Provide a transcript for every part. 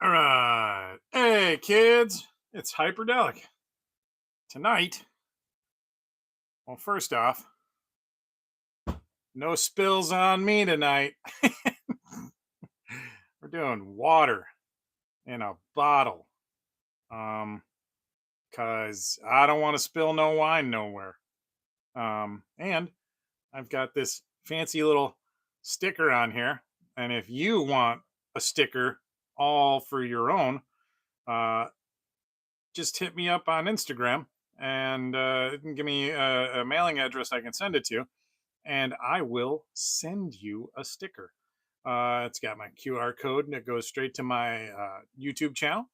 All right. Hey, kids. It's Hyperdellic. Tonight, well, first off, no spills on me tonight. We're doing water in a bottle. Um, cause I don't want to spill no wine nowhere. And I've got this fancy little sticker on here. And if you want a sticker all for your own, uh, just hit me up on Instagram and give me a mailing address I can send it to, and I will send you a sticker. It's got my QR code and it goes straight to my YouTube channel.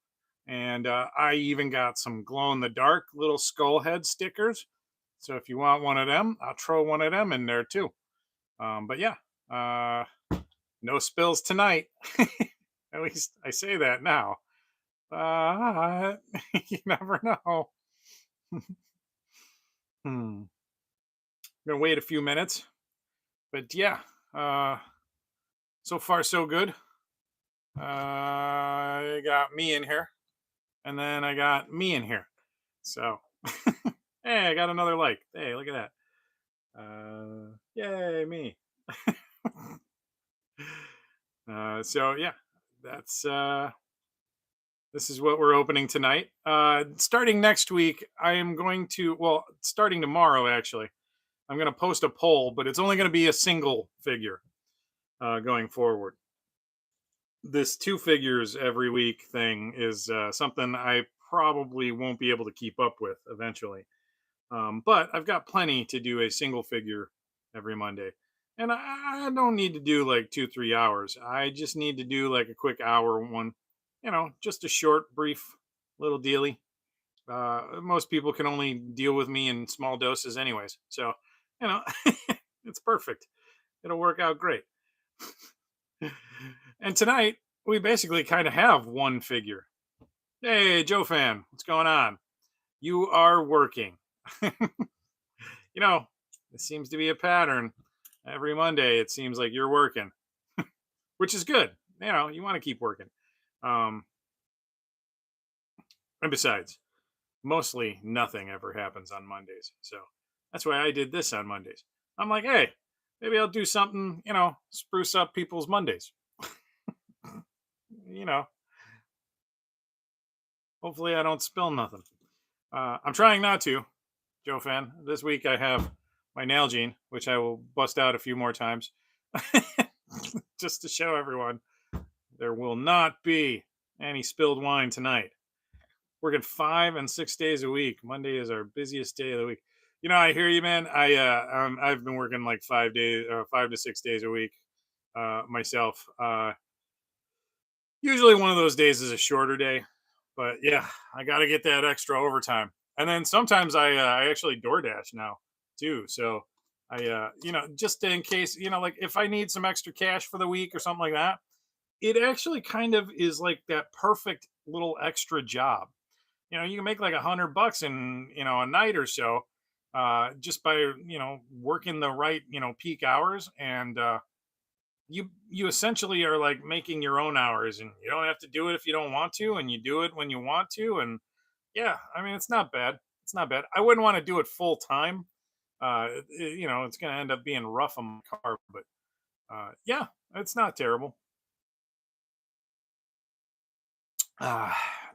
And I even got some glow in the dark little skull head stickers. So if you want one of them, I'll throw one of them in there too. But yeah, no spills tonight. At least I say that now. You never know. Hmm. Gonna wait a few minutes, but yeah, uh, so far so good. I got me in here, and then I got me in here. So, hey, I got another like. Hey, look at that. Yay, me. So yeah, that's this is what we're opening tonight. Starting next week, I am going to. Well, starting tomorrow actually. I'm going to post a poll, but it's only going to be a single figure going forward. This two figures every week thing is something I probably won't be able to keep up with eventually. But I've got plenty to do a single figure every Monday. And I don't need to do like 2, 3 hours. I just need to do like a quick hour one, just a short, brief little dealy. Most people can only deal with me in small doses, anyways. So, you know, it's perfect. It'll work out great. And tonight, we basically kind of have one figure. Hey, Joe fan, what's going on? You are working. You know, it seems to be a pattern. Every Monday, it seems like you're working, which is good. You want to keep working. Um, and besides, mostly nothing ever happens on Mondays. So that's why I did this on Mondays. I'm like, hey, maybe I'll do something, spruce up people's Mondays. you know, Hopefully I don't spill nothing. I'm trying not to, Joe fan. This week I have my Nalgene, which I will bust out a few more times, just to show everyone there will not be any spilled wine tonight. Working 5 and 6 days a week. Monday is our busiest day of the week. I hear you, man. I've been working like 5 days, 5 to 6 days a week myself. Usually one of those days is a shorter day, but yeah, I got to get that extra overtime. And then sometimes I actually DoorDash now too. So just in case, like if I need some extra cash for the week or something like that, it actually kind of is like that perfect little extra job. You can make like $100 in a night or so, just by working the right peak hours, and you essentially are like making your own hours, and you don't have to do it if you don't want to, and you do it when you want to. And yeah, I mean, it's not bad. It's not bad. I wouldn't want to do it full time. It's going to end up being rough on my car, but yeah, it's not terrible.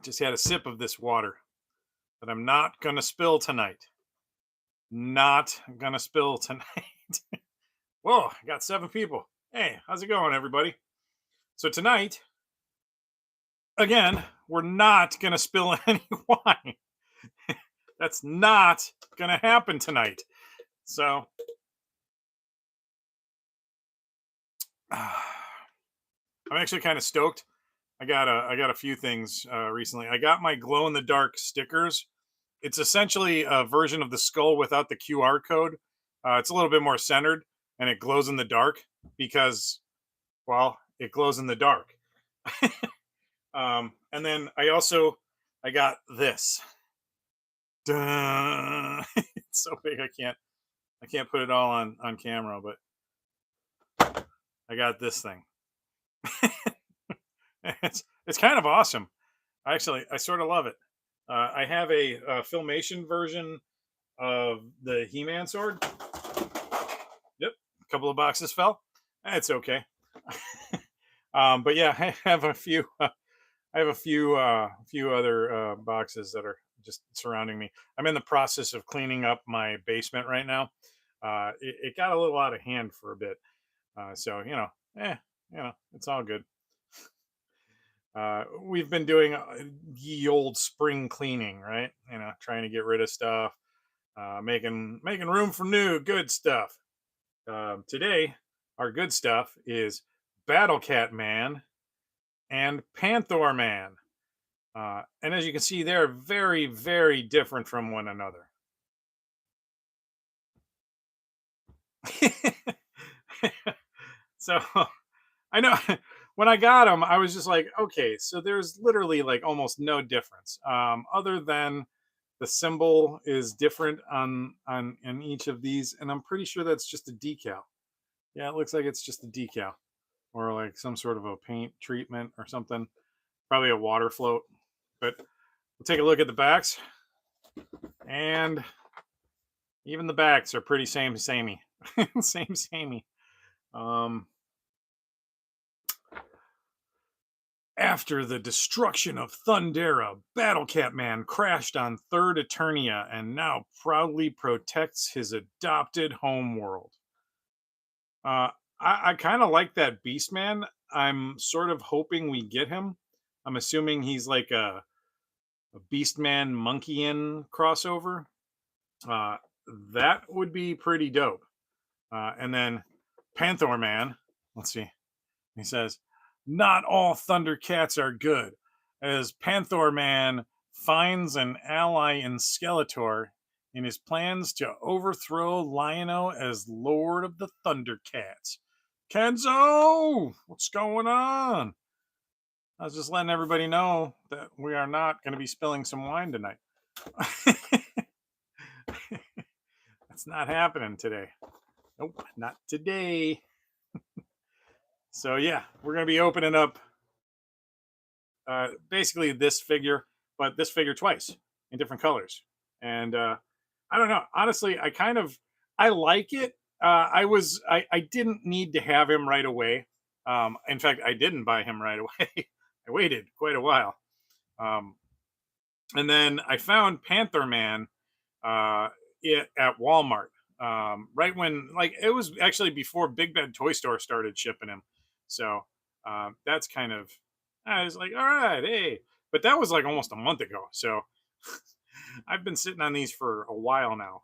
Just had a sip of this water that I'm not going to spill tonight. Not going to spill tonight. Whoa, I got 7 people. Hey, how's it going, everybody? So tonight, again, we're not going to spill any wine. That's not going to happen tonight. So, I'm actually kind of stoked. I got a few things recently. I got my glow in the dark stickers. It's essentially a version of the skull without the QR code. It's a little bit more centered, and it glows in the dark because, well, it glows in the dark. And then I got this. Duh. It's so big I can't put it all on camera, but I got this thing. It's kind of awesome. Actually, I sort of love it. I have a filmation version of the He-Man sword. Yep, a couple of boxes fell. It's okay. But yeah, I have a few. I have a few other boxes that are just surrounding me. I'm in the process of cleaning up my basement right now. It got a little out of hand for a bit, so it's all good. We've been doing ye old spring cleaning, right? Trying to get rid of stuff, making room for new good stuff. Today, our good stuff is Battle Cat Man and Panthor Man. And as you can see, they're very, very different from one another. So I know when I got them, I was just like, okay, so there's literally like almost no difference, other than the symbol is different on in each of these, and I'm pretty sure that's just a decal. Yeah, it looks like it's just a decal or like some sort of a paint treatment or something. Probably a water float. But we'll take a look at the backs, and even the backs are pretty samey, samey. Um, After the destruction of Thundera, Battlecat Man crashed on Third Eternia and now proudly protects his adopted homeworld. Uh, I kind of like that Beastman. I'm sort of hoping we get him. I'm assuming he's like a Beastman Monkeyan crossover. Uh, that would be pretty dope. And then Panthor Man, let's see. He says, "Not all Thundercats are good. As Panthor Man finds an ally in Skeletor in his plans to overthrow Lion-O as Lord of the Thundercats." Kenzo, what's going on? I was just letting everybody know that we are not going to be spilling some wine tonight. That's not happening today. Nope, not today. So yeah, we're going to be opening up basically this figure, but this figure twice in different colors. And I don't know. Honestly, I like it. I didn't need to have him right away. In fact, I didn't buy him right away. I waited quite a while. Um, and then I found Panthor Man uh, at Walmart. Right when, like, it was actually before Big Bad Toy Store started shipping him. So that's kind of, I was like, all right, hey. But that was like almost a month ago. So I've been sitting on these for a while now.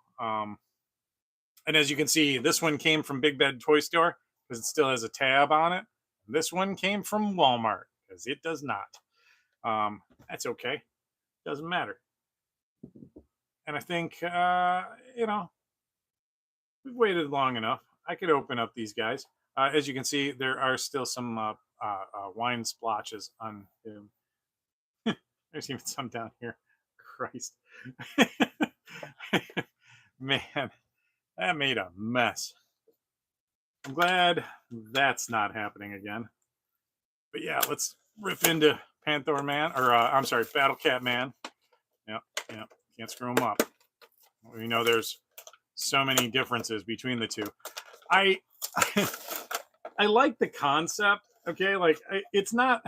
And as you can see, this one came from Big Bad Toy Store because it still has a tab on it. This one came from Walmart because it does not. That's okay. Doesn't matter. And I think, we've waited long enough. I could open up these guys. As you can see, there are still some wine splotches on him. There's even some down here. Christ. Man, that made a mess. I'm glad that's not happening again. But yeah, let's rip into Panthor Man, or I'm sorry, Battle Cat Man. Yep, yep. Can't screw them up. We know there's so many differences between the two. I I like the concept. Okay, like it's not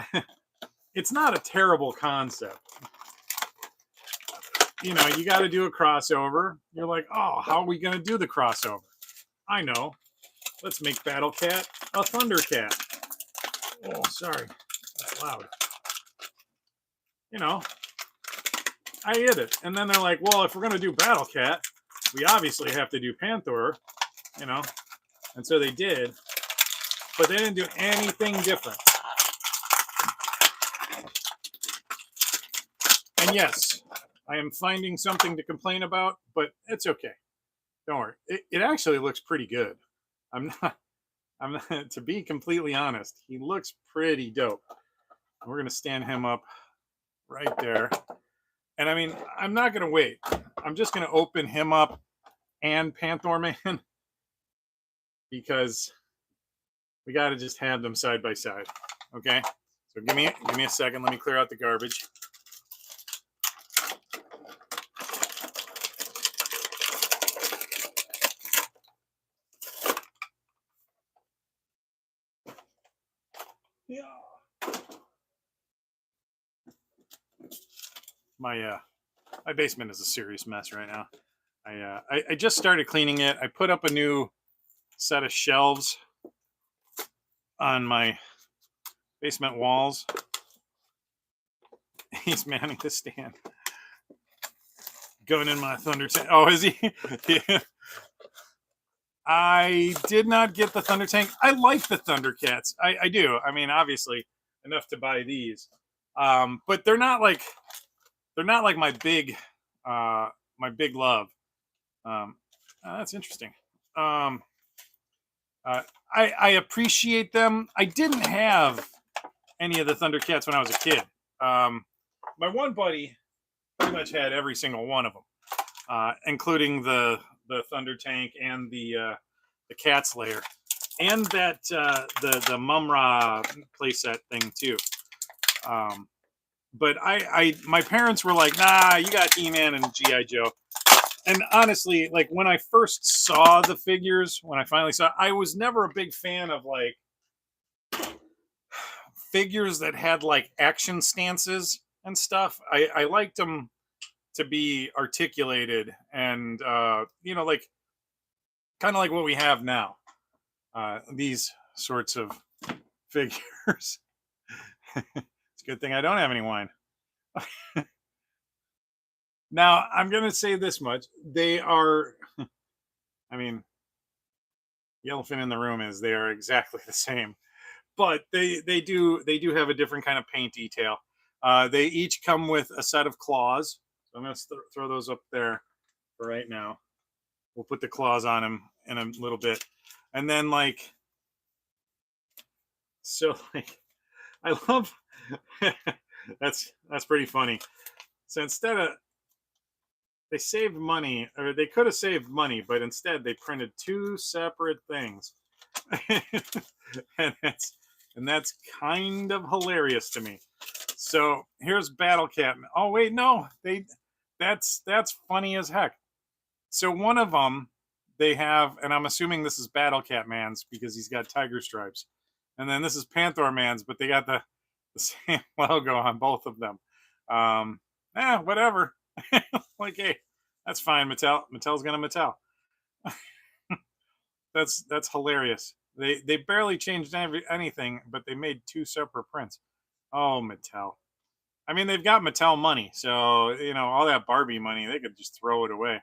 it's not a terrible concept. You got to do a crossover. You're like, oh, how are we going to do the crossover? I know. Let's make Battle Cat a Thundercat. Oh, sorry, that's loud. I hit it, and then they're like, well, if we're going to do Battle Cat, we obviously have to do Panthor. And so they did, but they didn't do anything different. And yes, I am finding something to complain about, but it's okay. Don't worry. It actually looks pretty good. I'm not, to be completely honest, he looks pretty dope. We're going to stand him up right there. And I mean, I'm not going to wait. I'm just going to open him up and Panthor Man because we got to just have them side by side. Okay. So give me a second. Let me clear out the garbage. Yeah. My basement is a serious mess right now. I just started cleaning it. I put up a new set of shelves on my basement walls. He's manning the stand. Going in my thunder tank. Oh, is he? Yeah. I did not get the thunder tank. I like the Thundercats. I do. I mean, obviously, enough to buy these. But they're not like my big love. That's interesting. Um, I appreciate them. I didn't have any of the Thundercats when I was a kid. My one buddy pretty much had every single one of them, including the Thunder Tank and the Cat Slayer, and that the Mumra playset thing too. But my parents were like, nah, you got He-Man and G.I. Joe. And honestly, like when I first saw the figures, when I finally saw, I was never a big fan of like figures that had like action stances and stuff. I liked them to be articulated and like kind of like what we have now. These sorts of figures. It's a good thing I don't have any wine. Now, I'm going to say this much. They are, I mean, the elephant in the room is they are exactly the same, but they do have a different kind of paint detail. They each come with a set of claws. So I'm going to throw those up there for right now. We'll put the claws on him in a little bit. And then like, so like, I love, that's pretty funny. So instead of, they saved money, or they could have saved money, but instead they printed two separate things. and that's kind of hilarious to me. So here's Battle Cat. Oh wait, no, that's funny as heck. So one of them they have, and I'm assuming this is Battle Cat Man's because he's got tiger stripes, and then this is Panthor Man's, but they got the same logo on both of them. Whatever. Like, hey, that's fine, Mattel. Mattel's gonna Mattel. That's hilarious. They barely changed anything, but they made two separate prints. Oh, Mattel. I mean, they've got Mattel money, so all that Barbie money, they could just throw it away.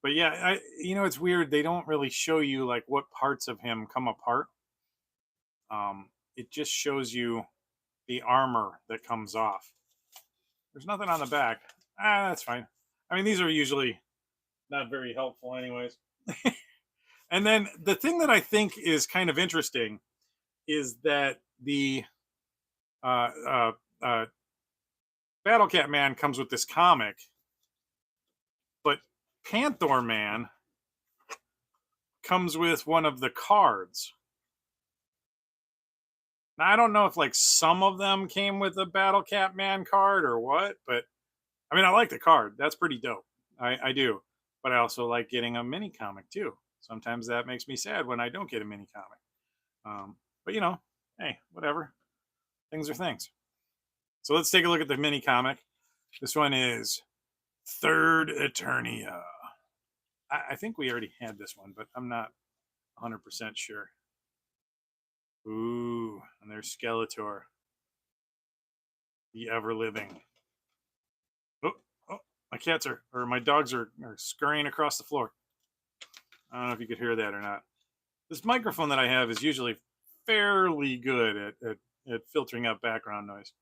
But yeah, it's weird. They don't really show you like what parts of him come apart. It just shows you the armor that comes off. There's nothing on the back. That's fine. I mean, these are usually not very helpful anyways. And then the thing that I think is kind of interesting is that the Battle Cat Man comes with this comic, but Panthor Man comes with one of the cards. Now, I don't know if like some of them came with a Battle Cat Man card or what, but I mean, I like the card. That's pretty dope. I do. But I also like getting a mini comic too. Sometimes that makes me sad when I don't get a mini comic. But hey, whatever. Things are things. So let's take a look at the mini comic. This one is Third Eternia. I think we already had this one, but I'm not 100% sure. Ooh, and there's Skeletor, the ever-living. Oh, my cats or my dogs are scurrying across the floor. I don't know if you could hear that or not. This microphone that I have is usually fairly good at filtering out background noise.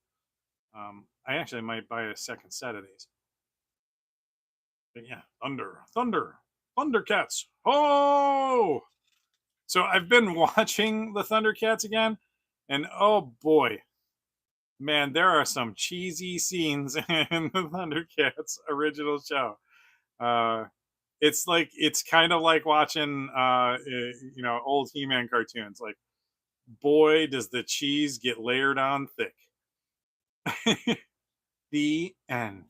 I actually might buy a second set of these. But yeah, Thundercats. Oh! So I've been watching the Thundercats again, and oh boy, man, there are some cheesy scenes in the Thundercats original show. It's kind of like watching old He-Man cartoons. Like boy, does the cheese get layered on thick. The end.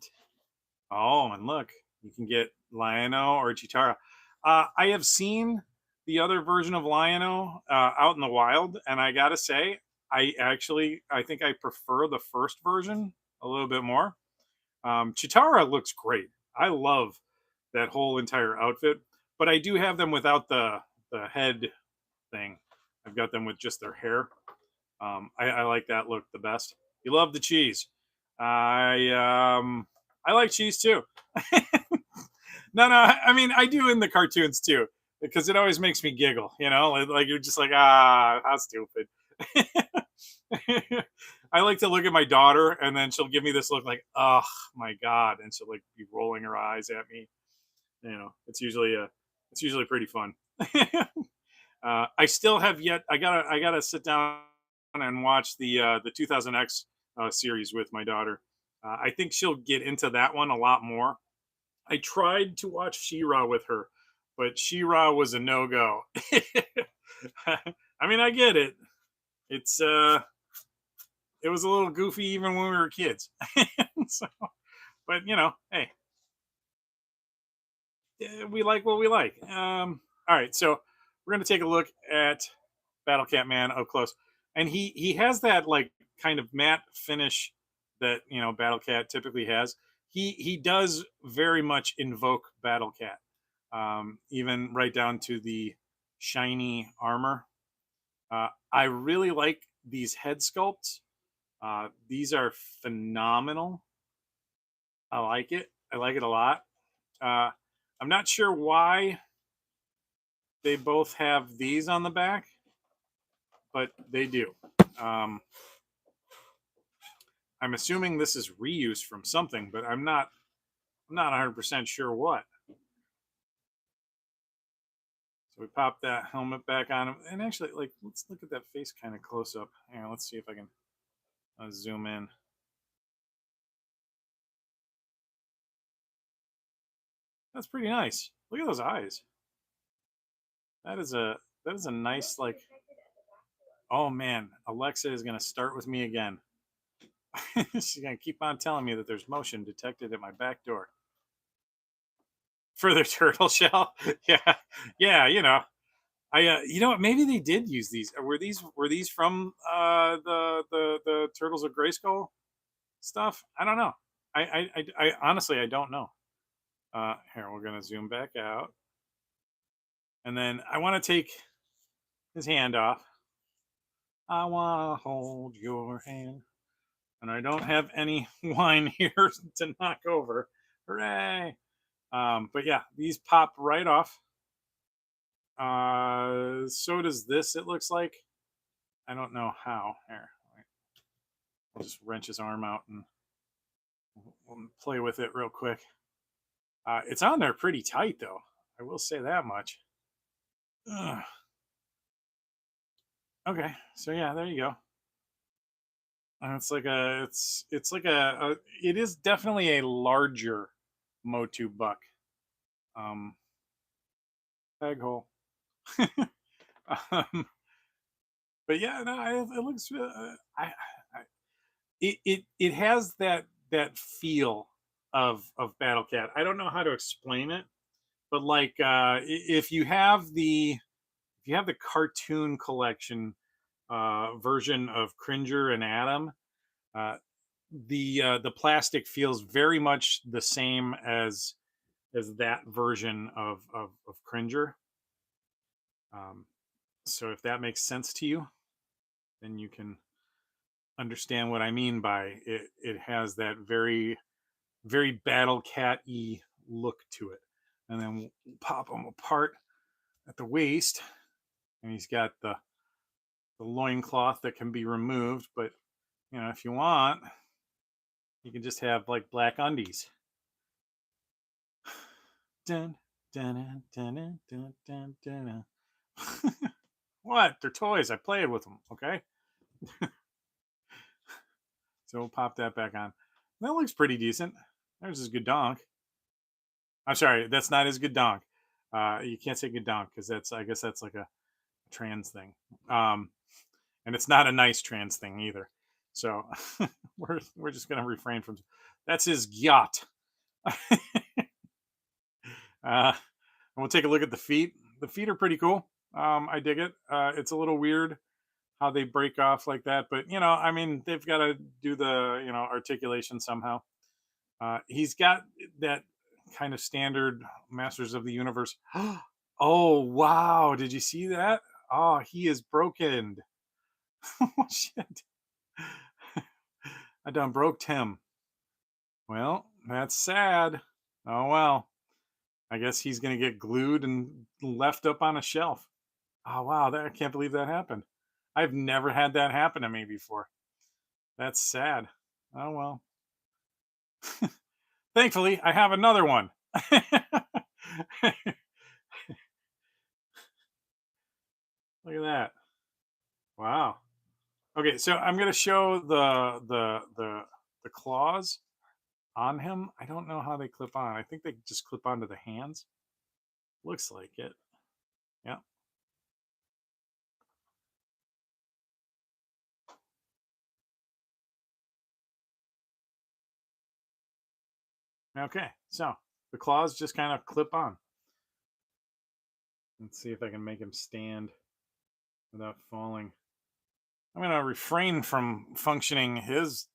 Oh, and look, you can get Lion-O or Chitara. I have seen the other version of Lion-O out in the wild, and I gotta say, I think I prefer the first version a little bit more. Chitara looks great. I love that whole entire outfit, but I do have them without the head thing. I've got them with just their hair. I like that look the best. You love the cheese. I like cheese too. No, I mean I do in the cartoons too because it always makes me giggle. You know, like you're just like how stupid. I like to look at my daughter and then she'll give me this look like, oh my god, and she'll like be rolling her eyes at me. You know, it's usually pretty fun. I still have yet. I gotta sit down and watch the 2000X series with my daughter. I think she'll get into that one a lot more. I tried to watch She-Ra with her, but She-Ra was a no go. I mean, I get it. It's it was a little goofy even when we were kids. So, but you know, hey, we like what we like. All right, so we're gonna take a look at Battle Cat Man up close, and he has that like kind of matte finish that Battle Cat typically has. He does very much invoke Battle Cat, even right down to the shiny armor. I really like these head sculpts. These are phenomenal. I like it. I like it a lot. Uh, I'm not sure why they both have these on the back, but they do. Um, I'm assuming this is reuse from something, but I'm not 100% sure what. So we pop that helmet back on him, and actually, like, let's look at that face kind of close up. Hang on, let's see if I can zoom in. That's pretty nice. Look at those eyes. That is a nice like. Oh man, Alexa is gonna start with me again. She's gonna keep on telling me that there's motion detected at my back door. For their turtle shell, yeah, yeah. You know what? Maybe they did use these. Were these from the Turtles of Grayskull stuff? I don't know. I honestly I don't know. Here we're gonna zoom back out, and then I want to take his hand off. I want to hold your hand, and I don't have any wine here to knock over. Hooray! But yeah, these pop right off. So does this. It looks like. I don't know how. Here, I'll just wrench his arm out and we'll play with it real quick. It's on there pretty tight, though. I will say that much. Ugh. Okay, so yeah, there you go. It's like it is definitely a larger MOTU buck. Um, Tag hole. um, but yeah, no, it looks. It has that feel of Battle Cat. I don't know how to explain it, but like if you have the cartoon collection version of Cringer and Adam, uh, the plastic feels very much the same as that version of Cringer. Um, so if that makes sense to you, then you can understand what I mean by it. It has that very very Battle Cat-y look to it, and then we'll pop them apart at the waist, and he's got the loincloth that can be removed, but if you want, you can just have like black undies. Dun, dun, dun, dun, dun, dun, dun. What? They're toys. I played with them. Okay. So we'll pop that back on. That looks pretty decent. There's his good donk. I'm sorry, that's not his good donk. You can't say good donk because I guess that's like a trans thing. Um, and it's not a nice trans thing either. So we're just gonna refrain from. That's his yacht. And we'll take a look at the feet. The feet are pretty cool. I dig it. It's a little weird how they break off like that, but I mean, they've got to do the articulation somehow. He's got that kind of standard Masters of the Universe. Oh wow! Did you see that? Oh, he is broken. Oh shit! I done broke him. Well, that's sad. Oh well. I guess he's gonna get glued and left up on a shelf. Oh wow! I can't believe that happened. I've never had that happen to me before. That's sad. Oh well. Thankfully, I have another one. Look at that. Wow. Okay, so I'm gonna show the claws on him. I don't know how they clip on. I think they just clip onto the hands. Looks like it. Yeah. Okay. So the claws just kind of clip on. Let's see if I can make him stand without falling. I'm gonna refrain from functioning his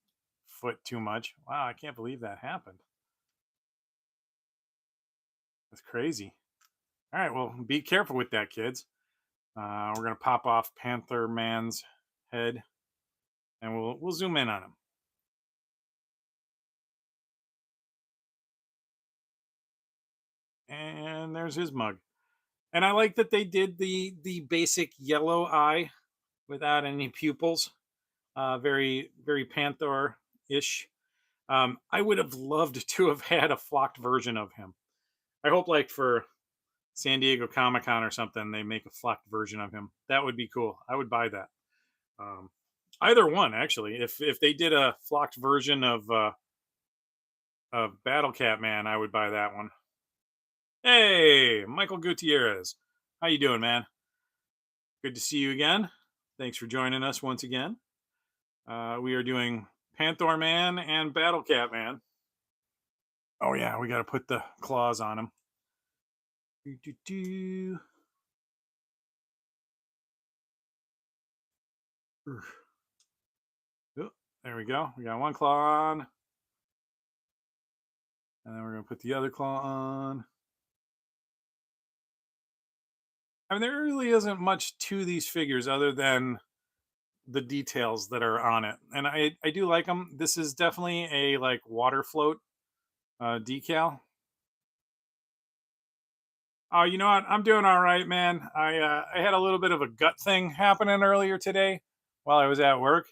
foot too much. Wow, I can't believe that happened. That's crazy. All right, well, be careful with that, kids. We're gonna pop off Panther Man's head, and we'll zoom in on him. And there's his mug. And I like that they did the basic yellow eye without any pupils. Very very Panthor ish. I would have loved to have had a flocked version of him. I hope, like for San Diego Comic Con or something, they make a flocked version of him. That would be cool. I would buy that. Um, Either one, actually. If they did a flocked version of Battle Cat Man, I would buy that one. Hey, Michael Gutierrez, how you doing, man? Good to see you again. Thanks for joining us once again. We are doing Panthor Man and Battle Cat Man. Oh yeah, we got to put the claws on him. Do, do, do. Oh, there we go. We got one claw on. And then we're going to put the other claw on. I mean, there really isn't much to these figures other than the details that are on it. And I do like them. This is definitely a like water float decal. Oh, you know what? I'm doing all right, man. I had a little bit of a gut thing happening earlier today while I was at work.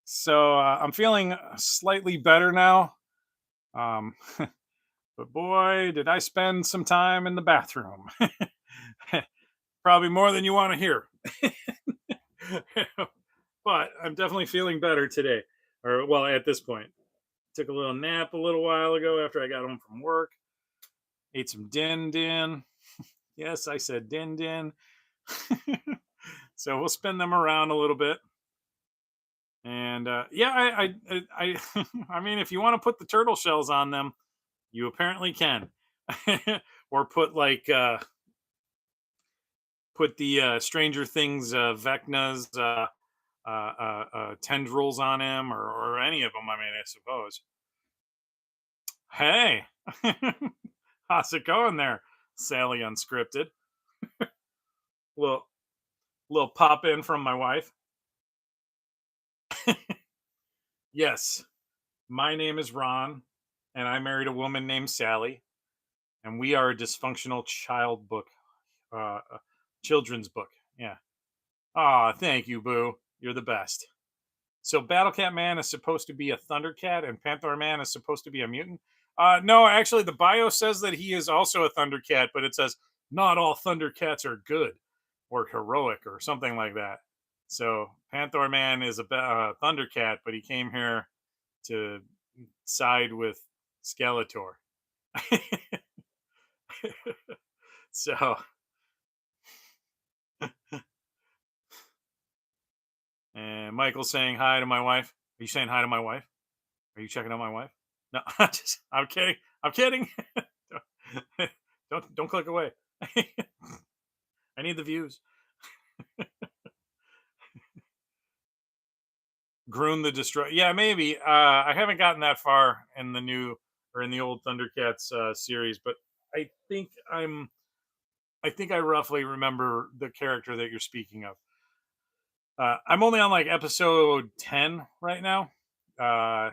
So I'm feeling slightly better now. Um, but boy, did I spend some time in the bathroom. Probably more than you want to hear. But I'm definitely feeling better today. Or, well, at this point. Took a little nap a little while ago after I got home from work. Ate some din din. Yes, I said din din. So we'll spin them around a little bit. And yeah, I mean, if you want to put the turtle shells on them, you apparently can. Or put like put the Stranger Things Vecna's tendrils on him, or any of them. I mean, I suppose. Hey, how's it going there, Sally Unscripted? Little little pop in from my wife. Yes, my name is Ron, and I married a woman named Sally, and we are a dysfunctional child book, children's book. Yeah. Ah, thank you, Boo. You're the best. So Battle Cat Man is supposed to be a Thundercat, and Panthor Man is supposed to be a mutant. No, actually, the bio says that he is also a Thundercat, but it says not all Thundercats are good or heroic or something like that. So Panthor Man is a Thundercat, but he came here to side with Skeletor. So Michael's saying hi to my wife. Are you saying hi to my wife? Are you checking out my wife? No, I'm kidding. I'm kidding. Don't click away. I need the views. Groon the Destroyer. Yeah, maybe. I haven't gotten that far in the new or in the old Thundercats series, but I think I'm. I think I roughly remember the character that you're speaking of. I'm only on like episode 10 right now. Uh,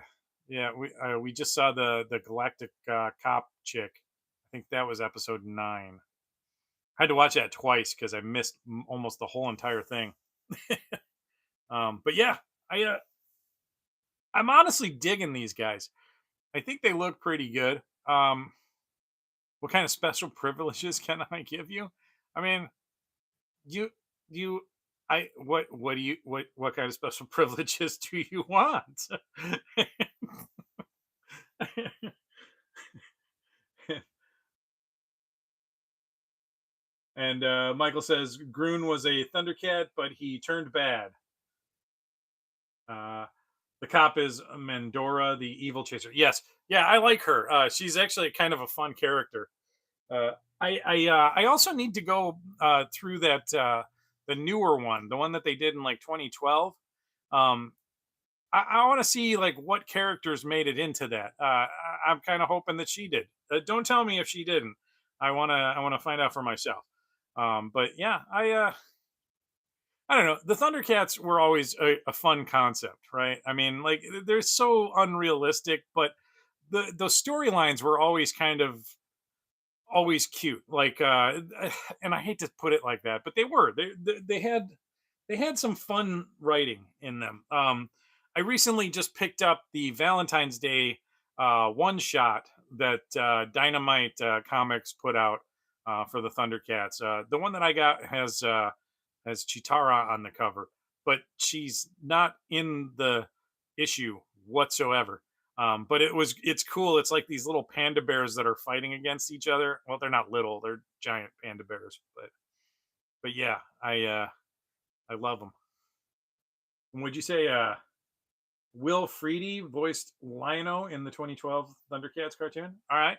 yeah, we just saw the Galactic cop chick. I think that was episode 9. I had to watch that twice because I missed almost the whole entire thing. But yeah, I'm honestly digging these guys. I think they look pretty good. What kind of special privileges can I give you? I mean, you you what do you what kind of special privileges do you want? And Michael says Groon was a Thundercat, but he turned bad. Uh, the cop is Mandora, the evil chaser. Yes, yeah, I like her. She's actually kind of a fun character. Uh, I also need to go through that the newer one, the one that they did in like 2012. Um, I want to see like what characters made it into that. I'm kind of hoping that she did. Don't tell me if she didn't. I wanna find out for myself. But yeah, I don't know. The Thundercats were always a fun concept, right? I mean, like they're so unrealistic, but the storylines were always kind of always cute. Like, and I hate to put it like that, but they were. They had some fun writing in them. I recently just picked up the Valentine's Day one shot that Dynamite Comics put out for the Thundercats. The one that I got has Chitara on the cover, but she's not in the issue whatsoever. But it's cool. It's like these little panda bears that are fighting against each other. Well, they're not little; they're giant panda bears. But yeah, I love them. And would you say Will Freedy voiced Lionel in the 2012 Thundercats cartoon? All right,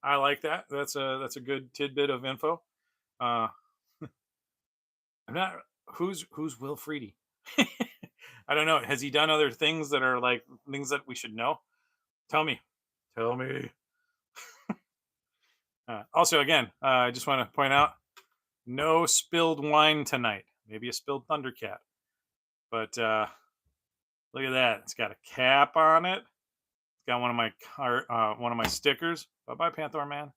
I like that. That's a good tidbit of info. Uh, I'm not who's Will Freedy. I don't know. Has he done other things that are like things that we should know? Tell me. Tell me. Also, again, I just want to point out no spilled wine tonight. Maybe a spilled Thundercat. But look at that. It's got a cap on it. It's got one of my stickers. Bye bye, Panthor Man.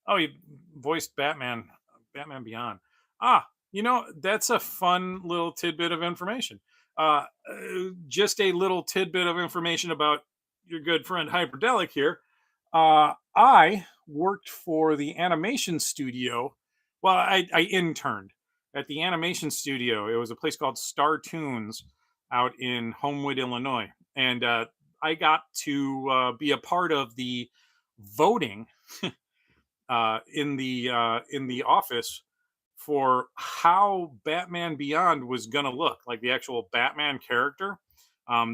Oh, he voiced Batman Beyond. That's a fun little tidbit of information. Just a little tidbit of information about your good friend Hyperdellic here. I worked for the animation studio. Well, I interned at the animation studio. It was a place called Star Tunes out in Homewood, Illinois. And I got to be a part of the voting in the office for how Batman Beyond was gonna look, like the actual Batman character.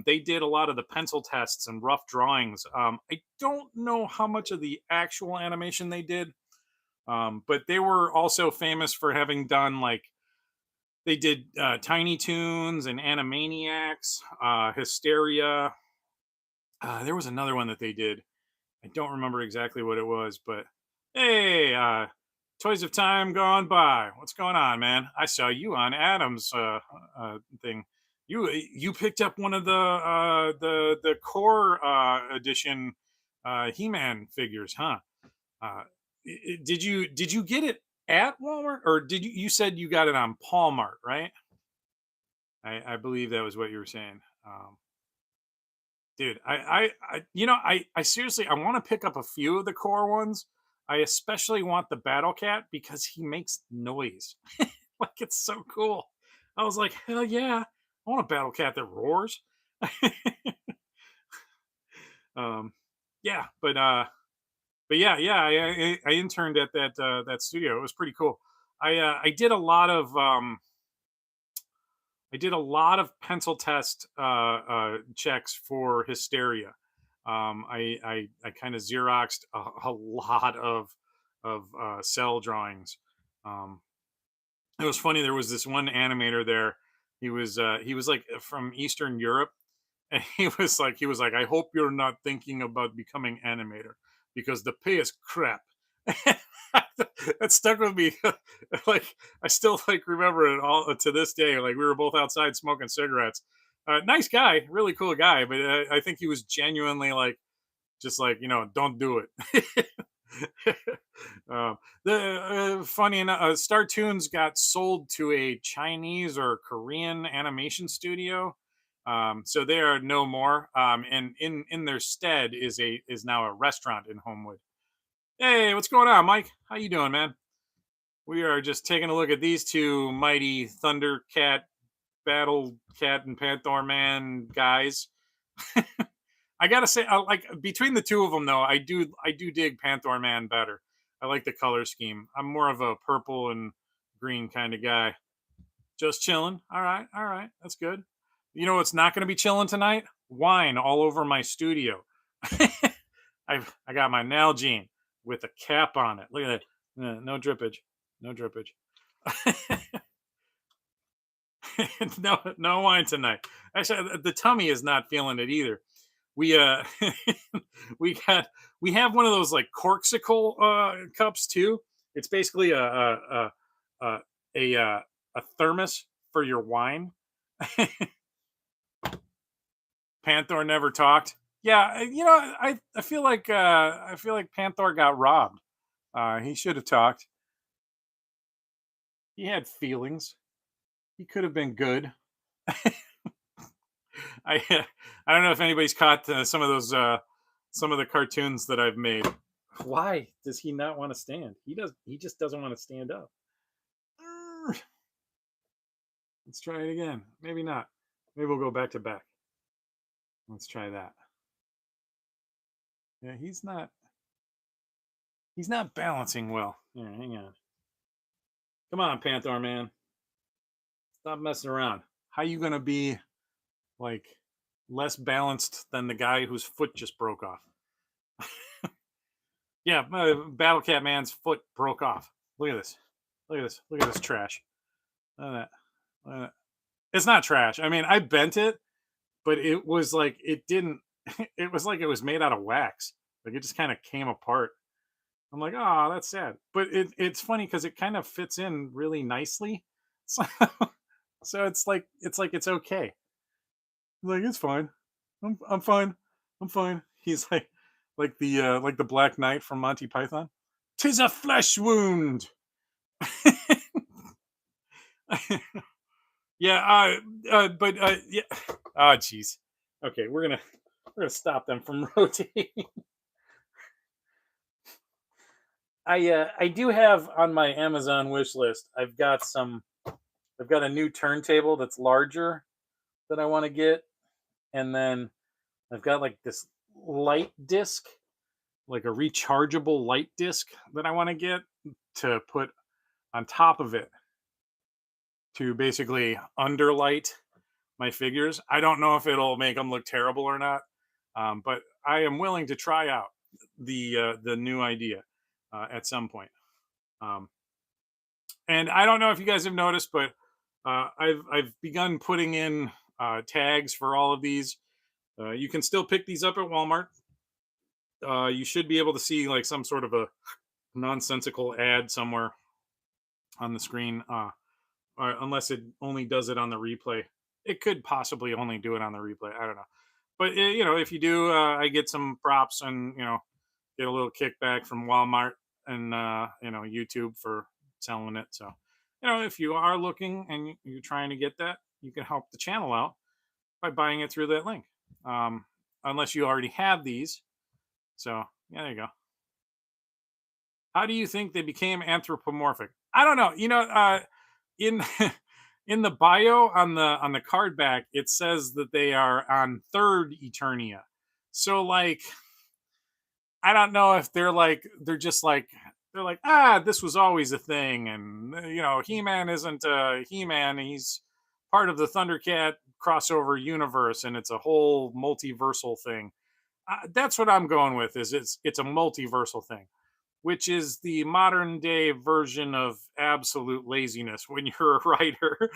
They did a lot of the pencil tests and rough drawings. I don't know how much of the actual animation they did, but they were also famous for having done like they did Tiny Toons and Animaniacs, Hysteria. There was another one that they did. I don't remember exactly what it was, but hey, Toys of Time Gone By. What's going on, man? I saw you on Adam's thing. You picked up one of the core edition He-Man figures, huh? Did you get it at Walmart or you said you got it on Walmart, right? I believe that was what you were saying. Dude, I seriously I want to pick up a few of the core ones. I especially want the Battle Cat because he makes noise. Like it's so cool. I was like, hell yeah, I want a Battle Cat that roars. um, yeah, but yeah, I interned at that studio. It was pretty cool. I did a lot of I did a lot of pencil test checks for Hysteria. I kind of xeroxed a lot of cell drawings. Um, it was funny. There was this one animator there. He was like from Eastern Europe, and he was like, I hope you're not thinking about becoming animator because the pay is crap. That stuck with me. Like I still like remember it all to this day. Like we were both outside smoking cigarettes. Nice guy, really cool guy, but I think he was genuinely like just like don't do it. The funny enough, Star Toons got sold to a Chinese or Korean animation studio, so they are no more. And in their stead is now a restaurant in Homewood. Hey, what's going on, Mike? How you doing, man? We are just taking a look at these two mighty Thundercat, Battle Cat, and Panthor Man guys. I gotta say, like between the two of them, though, I do dig Panthor Man better. I like the color scheme. I'm more of a purple and green kind of guy. Just chilling. All right, that's good. You know what's not going to be chilling tonight? Wine all over my studio. I got my Nalgene with a cap on it. Look at that. No drippage. No drippage. No wine tonight. Actually, the tummy is not feeling it either. We we got we have one of those like corksicle cups too. It's basically a a, uh, a thermos for your wine. Panthor never talked. Yeah, I feel like Panthor got robbed. He should have talked. He had feelings. He could have been good. I don't know if anybody's caught some of the cartoons that I've made. Why does he not want to stand? He just doesn't want to stand up. Let's try it again. Maybe not. Maybe we'll go back to back. Let's try that. Yeah, he's not balancing well. Here, hang on. Come on, Panthor man. Stop messing around. How you gonna be like less balanced than the guy whose foot just broke off? Yeah, Battle Cat Man's foot broke off. Look at this. Look at this. Look at this trash. Look at that. Look at that. It's not trash. I mean, I bent it, but it was like it didn't. It was like it was made out of wax. Like it just kind of came apart. I'm like, oh, that's sad. But it's funny because it kind of fits in really nicely. So, so it's okay. Like it's fine. I'm fine. I'm fine. He's like the Black Knight from Monty Python. 'Tis a flesh wound. Yeah, but yeah. Oh, jeez. Okay, we're gonna stop them from rotating. I do have on my Amazon wish list. I've got a new turntable that's larger that I want to get, and then I've got like this light disc, like a rechargeable light disc that I want to get to put on top of it to basically underlight my figures. I don't know if it'll make them look terrible or not, but I am willing to try out the new idea at some point. Um, and I don't know if you guys have noticed, but I've begun putting in tags for all of these. You can still pick these up at Walmart. You should be able to see like some sort of a nonsensical ad somewhere on the screen, unless it only does it on the replay. It could possibly only do it on the replay. I don't know, but if you do, I get some props and get a little kickback from Walmart and YouTube for selling it. So if you are looking and you're trying to get that, you can help the channel out by buying it through that link. Unless you already have these. So yeah, there you go. How do you think they became anthropomorphic? I don't know. In in the bio on the card back, it says that they are on third Eternia. So like, I don't know if they're just like this was always a thing, and He-Man isn't He-Man. He's part of the Thundercat crossover universe, and it's a whole multiversal thing. That's what I'm going with. Is it's a multiversal thing, which is the modern day version of absolute laziness when you're a writer.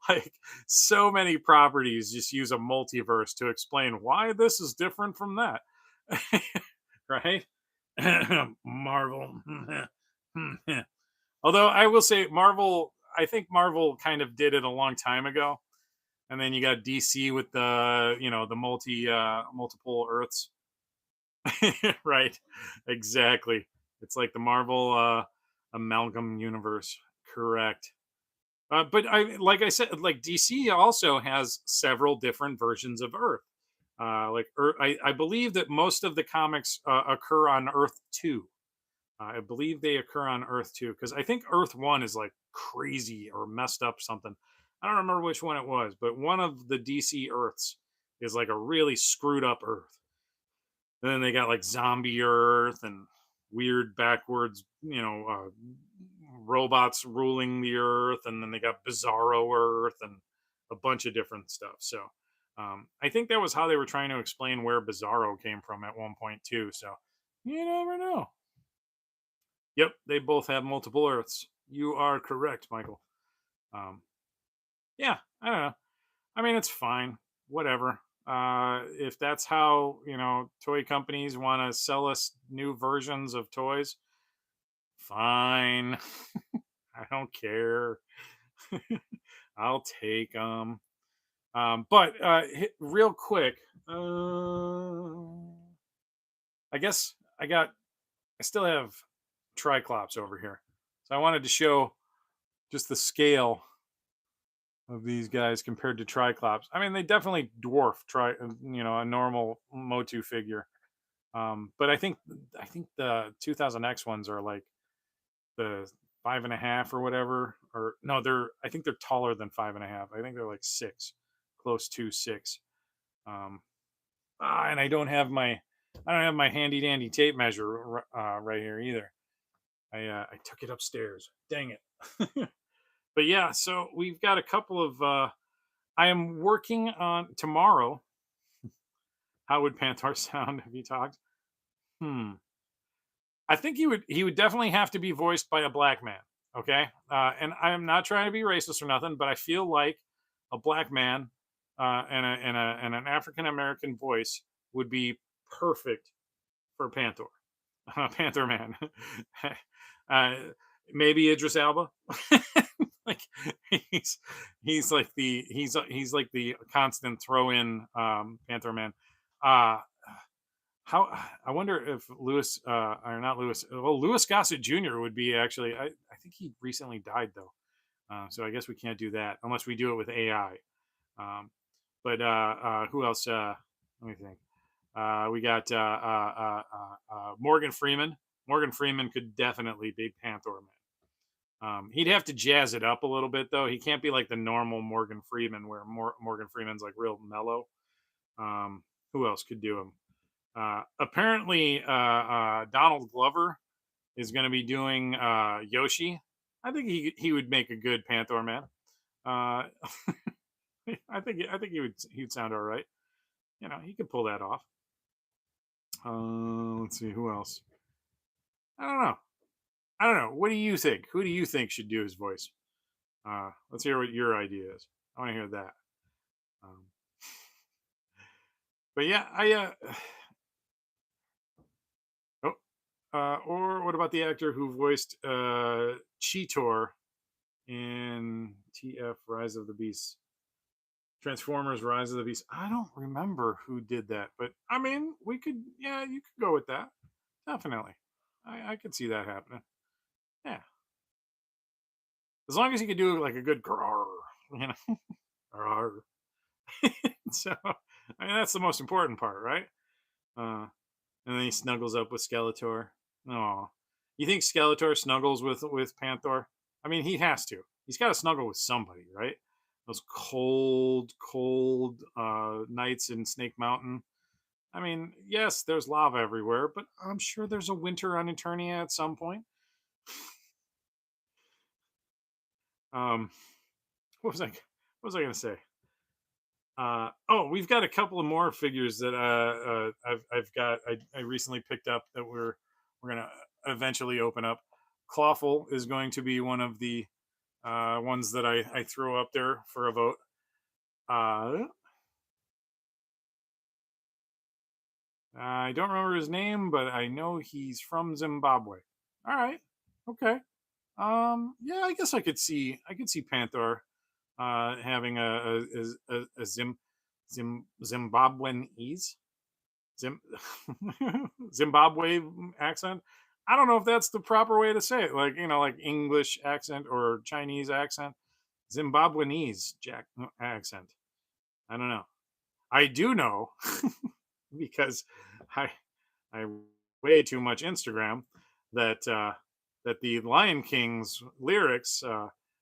Like, so many properties just use a multiverse to explain why this is different from that. Right? Marvel. Although I will say Marvel, I think Marvel kind of did it a long time ago. And then you got DC with the, the multiple Earths. Right. Exactly. It's like the Marvel amalgam universe. Correct. But like I said, like DC also has several different versions of Earth. Like Earth, I believe that most of the comics occur on Earth 2. I believe they occur on Earth 2 because I think Earth 1 is like crazy or messed up something. I don't remember which one it was, but one of the DC Earths is like a really screwed up Earth. And then they got like zombie Earth and weird backwards, robots ruling the Earth, and then they got Bizarro Earth and a bunch of different stuff. So I think that was how they were trying to explain where Bizarro came from at one point too. So you never know. Yep, they both have multiple Earths. You are correct, Michael. Um, yeah, I don't know. I mean, it's fine. Whatever. If that's how toy companies want to sell us new versions of toys, fine. I don't care. I'll take them. But real quick, I guess I still have Triclops over here, so I wanted to show just the scale of these guys compared to Triclops. I mean, they definitely dwarf a normal Motu figure. But I think the 2000X ones are like the 5.5 or whatever, or no, I think they're taller than 5.5. I think they're like 6, close to 6. Um, and I don't have my handy dandy tape measure right here either. I took it upstairs. Dang it. But yeah, so we've got a couple of. I am working on tomorrow. How would Panthor sound if he talked? Hmm. I think he would definitely have to be voiced by a black man. Okay, and I'm not trying to be racist or nothing, but I feel like a black man and an African American voice would be perfect for Panthor, Panther Man. uh, Maybe Idris Elba. Like he's like the constant throw in Panther Man. Uh, how I wonder if Lewis or not Lewis, well, Lewis Gossett Jr. would be actually. I think he recently died though, so I guess we can't do that unless we do it with AI. Um, but who else? Let me think. We got Morgan Freeman. Morgan Freeman could definitely be Panthor Man. He'd have to jazz it up a little bit though. He can't be like the normal Morgan Freeman, where Morgan Freeman's like real mellow. Who else could do him? Apparently, Donald Glover is going to be doing Yoshi. I think he would make a good Panthor Man. Uh, I think he'd sound all right. He could pull that off. Let's see who else. I don't know. I don't know. What do you think? Who do you think should do his voice? Let's hear what your idea is. I want to hear that. Um, but yeah, oh, or what about the actor who voiced Cheetor in TF Rise of the Beast? Transformers Rise of the Beast. I don't remember who did that, but I mean, yeah, you could go with that. Definitely. I could see that happening. Yeah. As long as he could do like a good grrr, you know. Grrr. So, I mean, that's the most important part, right? And then he snuggles up with Skeletor. Oh, you think Skeletor snuggles with Panthor? I mean, he has to. He's got to snuggle with somebody, right? Those cold nights in Snake Mountain. I mean, yes, there's lava everywhere, but I'm sure there's a winter on Eternia at some point. Um, what was I? what was I going to say? Oh, we've got a couple of more figures that I've got. I recently picked up that we're gonna eventually open up. Clawful is going to be one of the ones that I throw up there for a vote. I don't remember his name, but I know he's from Zimbabwe. All right, okay. Yeah, I guess I could see Panthor having a Zimbabweanese Zim, Zimbabwe accent. I don't know if that's the proper way to say it, like like English accent or Chinese accent. Zimbabweanese accent. I don't know. I do know because I I way too much Instagram that that the Lion King's lyrics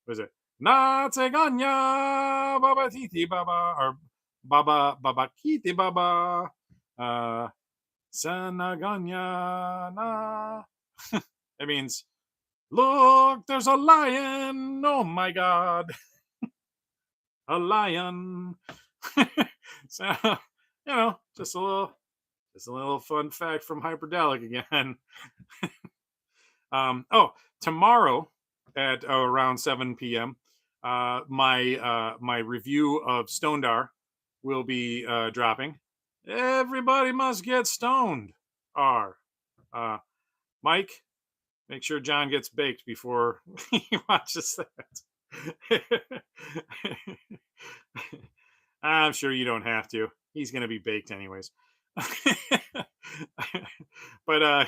was it Na Tseganya Baba Titi Baba or Baba Baba Kiti Baba uh Sanaganya na. It means look, there's a lion. Oh my god, a lion. So just a little fun fact from Hyperdellic again. Oh, tomorrow at around 7 p.m. My review of Stondar will be dropping. Everybody must get stoned. R. Mike, make sure John gets baked before he watches that. I'm sure you don't have to. He's going to be baked anyways. But yeah,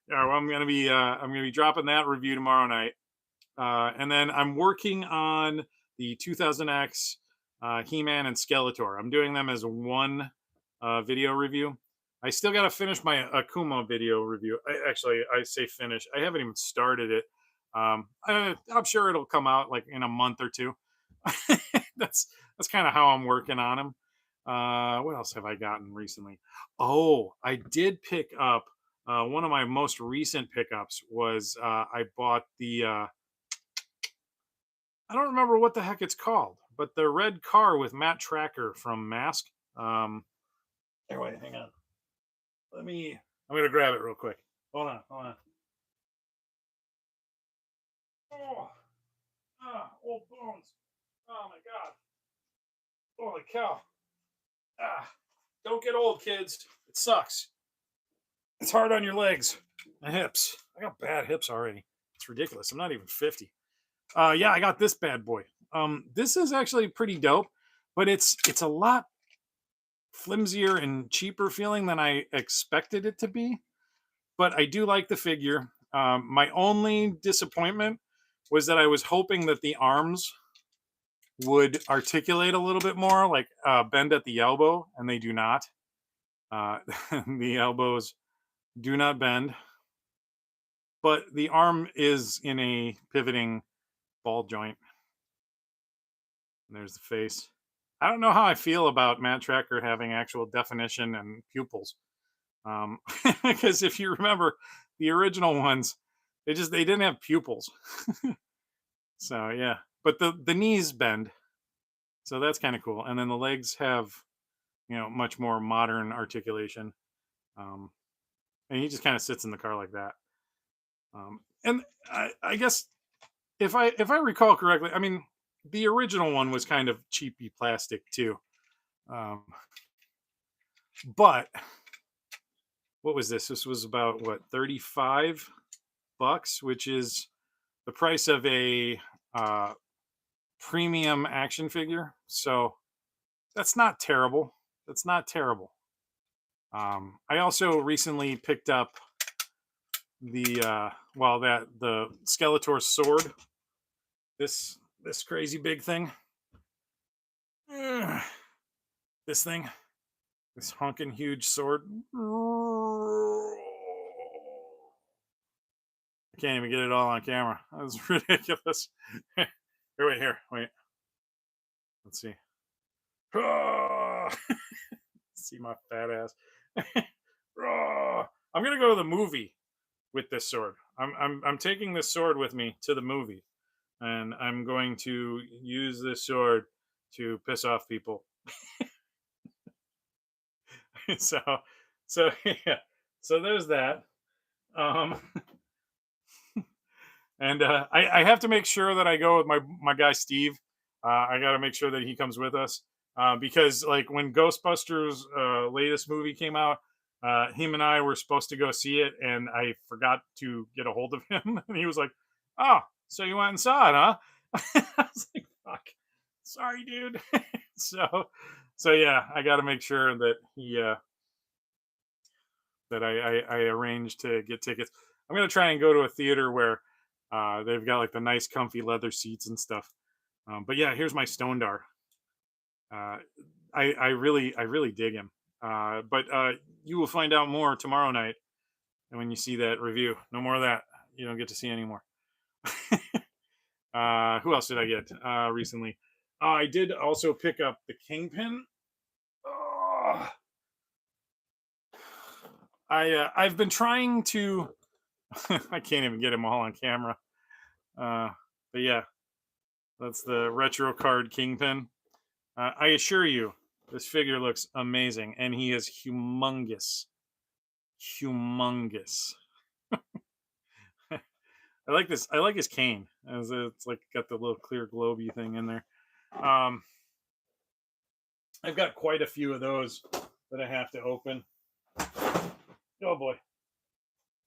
well, I'm gonna be dropping that review tomorrow night, and then I'm working on the 2000X He-Man and Skeletor. I'm doing them as one video review. I still got to finish my Akuma video review. I say finish. I haven't even started it. I'm sure it'll come out like in a month or two. That's kind of how I'm working on them. What else have I gotten recently? Oh, I did pick up one of my most recent pickups was I bought the I don't remember what the heck it's called, but the red car with Matt Tracker from Mask. Here, wait, hang on. I'm gonna grab it real quick. Hold on. Oh, old bones. Oh my god. Holy cow. Don't get old, kids. It sucks. It's hard on your legs and hips. I got bad hips already. It's ridiculous. I'm not even 50. Yeah, I got this bad boy. This is actually pretty dope, but it's a lot flimsier and cheaper feeling than I expected it to be. But I do like the figure. My only disappointment was that I was hoping that the arms would articulate a little bit more, like bend at the elbow, and they do not. The elbows do not bend, but the arm is in a pivoting ball joint. And there's the face. I don't know how I feel about Matt Tracker having actual definition and pupils. Because if you remember the original ones, they didn't have pupils. So yeah, but the knees bend, so that's kind of cool. And then the legs have much more modern articulation. And he just kind of sits in the car like that. And I guess if I recall correctly, I mean the original one was kind of cheapy plastic too. But what was this? This was about what, $35, which is the price of a premium action figure. So that's not terrible. That's not terrible. I also recently picked up the the Skeletor sword. This crazy big thing. This thing. This honking huge sword. I can't even get it all on camera. That was ridiculous. Wait. Let's see. See my fat ass. I'm gonna go to the movie with this sword. I'm taking this sword with me to the movie, and I'm going to use this sword to piss off people. so so yeah, so there's that. Um, and I have to make sure that I go with my guy Steve. I got to make sure that he comes with us because like when Ghostbusters latest movie came out, him and I were supposed to go see it, and I forgot to get a hold of him, and he was like, "Oh, so you went and saw it, huh?" I was like, "Fuck, sorry, dude." so so yeah, I got to make sure that he that I arrange to get tickets. I'm gonna try and go to a theater where they've got like the nice, comfy leather seats and stuff. But yeah, here's my Stone Dar. Uh, I really dig him. But you will find out more tomorrow night, and when you see that review, no more of that. You don't get to see anymore. Who else did I get recently? I did also pick up the Kingpin. Oh, I've been trying to. I can't even get them all on camera. Uh, but yeah, that's the retro card Kingpin. I assure you, this figure looks amazing, and he is humongous, humongous. I like this. I like his cane, as it's like got the little clear globy thing in there. Um, I've got quite a few of those that I have to open. Oh boy,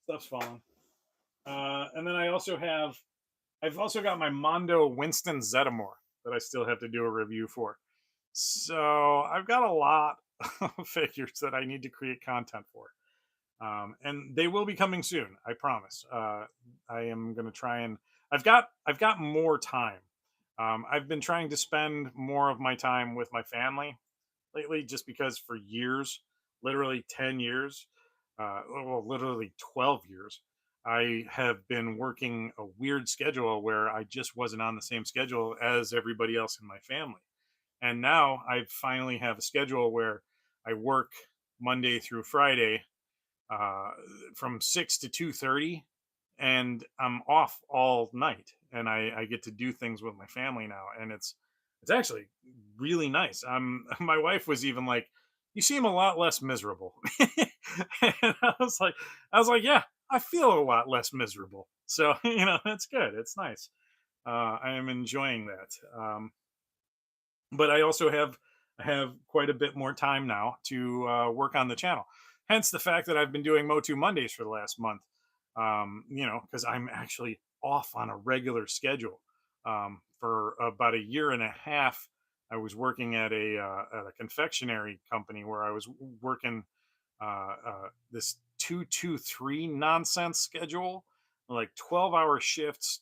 stuff's falling. And then I've also got my Mondo Winston Zeddemore that I still have to do a review for. So I've got a lot of figures that I need to create content for. And they will be coming soon. I promise. I am going to try and I've got more time. I've been trying to spend more of my time with my family lately, just because for years, literally 10 years, well, literally 12 years, I have been working a weird schedule where I just wasn't on the same schedule as everybody else in my family. And now I finally have a schedule where I work Monday through Friday uh, from 6 to 2:30, and I'm off all night, and I get to do things with my family now, and it's actually really nice. My wife was even like, "You seem a lot less miserable," and I was like, "Yeah, I feel a lot less miserable." So that's good. It's nice. I am enjoying that. But I have quite a bit more time now to work on the channel. Hence the fact that I've been doing MOTU Mondays for the last month. Because I'm actually off on a regular schedule. For about a year and a half, I was working at a confectionery company where I was working this 223 nonsense schedule, like 12-hour shifts,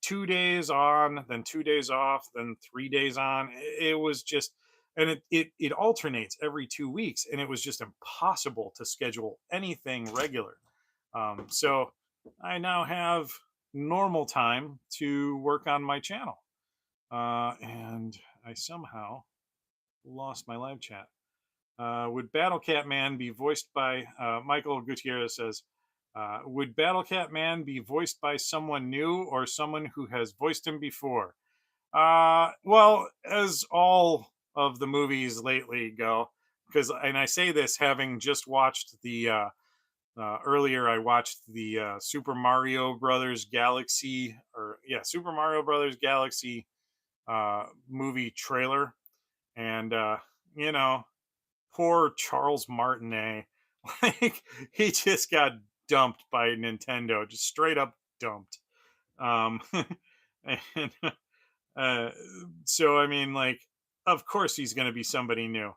2 days on, then 2 days off, then 3 days on. It was just, and it alternates every 2 weeks, and it was just impossible to schedule anything regular. So I now have normal time to work on my channel, and I somehow lost my live chat. Would Battle Cat Man be voiced by Michael Gutierrez says, would Battle Cat Man be voiced by someone new or someone who has voiced him before? Well, as all of the movies lately go, because, and I say this having just watched the earlier, I watched the Super Mario Brothers Galaxy, or yeah, Super Mario Brothers Galaxy movie trailer, and you know, poor Charles Martinet, like he just got dumped by Nintendo, just straight up dumped. Um, and uh, so I mean, like, of course he's going to be somebody new.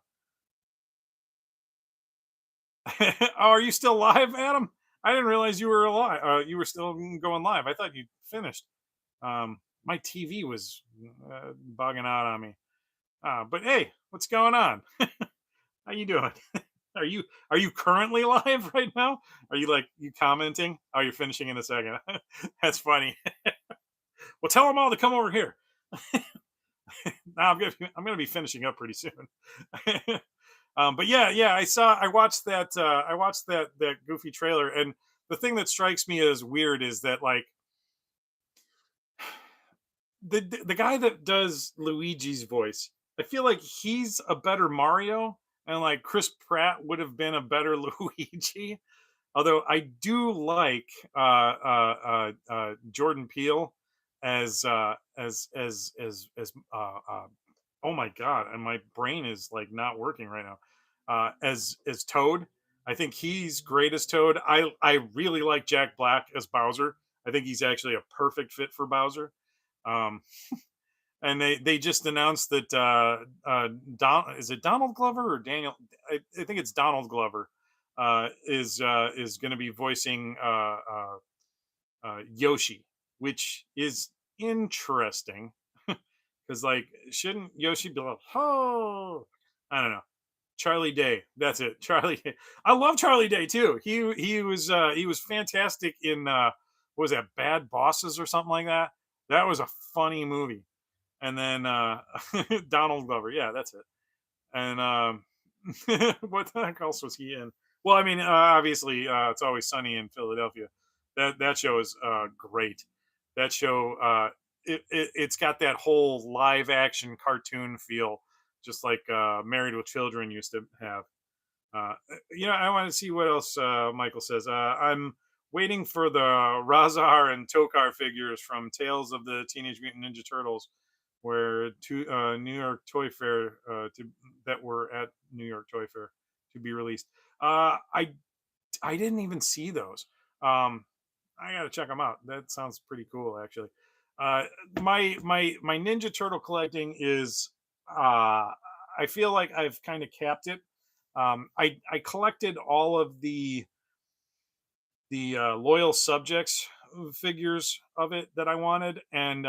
Oh, are you still live, Adam? I didn't realize you were alive. You were still going live. I thought you finished. My TV was bugging out on me. But hey, what's going on? How you doing? Are you currently live right now? Are you like you commenting? Oh, you're finishing in a second. That's funny. Well, tell them all to come over here. Now I'm gonna be finishing up pretty soon. But yeah, I watched that goofy trailer, and the thing that strikes me as weird is that like the guy that does Luigi's voice, I feel like he's a better Mario, and like Chris Pratt would have been a better Luigi. Although I do like Jordan Peele as oh my god, and my brain is like not working right now. As Toad, I think he's great as Toad. I really like Jack Black as Bowser. I think he's actually a perfect fit for Bowser. Um, and they just announced that is it Donald Glover or Daniel? I think it's Donald Glover is going to be voicing Yoshi, which is interesting because like shouldn't Yoshi be like oh I don't know. Charlie Day, that's it. Charlie Day. I love Charlie Day too. He was fantastic in what was that, Bad Bosses or something like that. That was a funny movie. And then Donald Glover, yeah, that's it. And what the heck else was he in? Well, I mean, obviously, it's always sunny in Philadelphia. That show is great. That show, it's got that whole live action cartoon feel, just like Married with Children used to have. I want to see what else Michael says. I'm waiting for the Razar and Tokar figures from Tales of the Teenage Mutant Ninja Turtles, where to New York Toy Fair that were at New York Toy Fair to be released. I didn't even see those. Um, I gotta check them out. That sounds pretty cool, actually. Uh, my Ninja Turtle collecting is. I feel like I've kind of capped it. I collected all of the loyal subjects figures of it that I wanted, and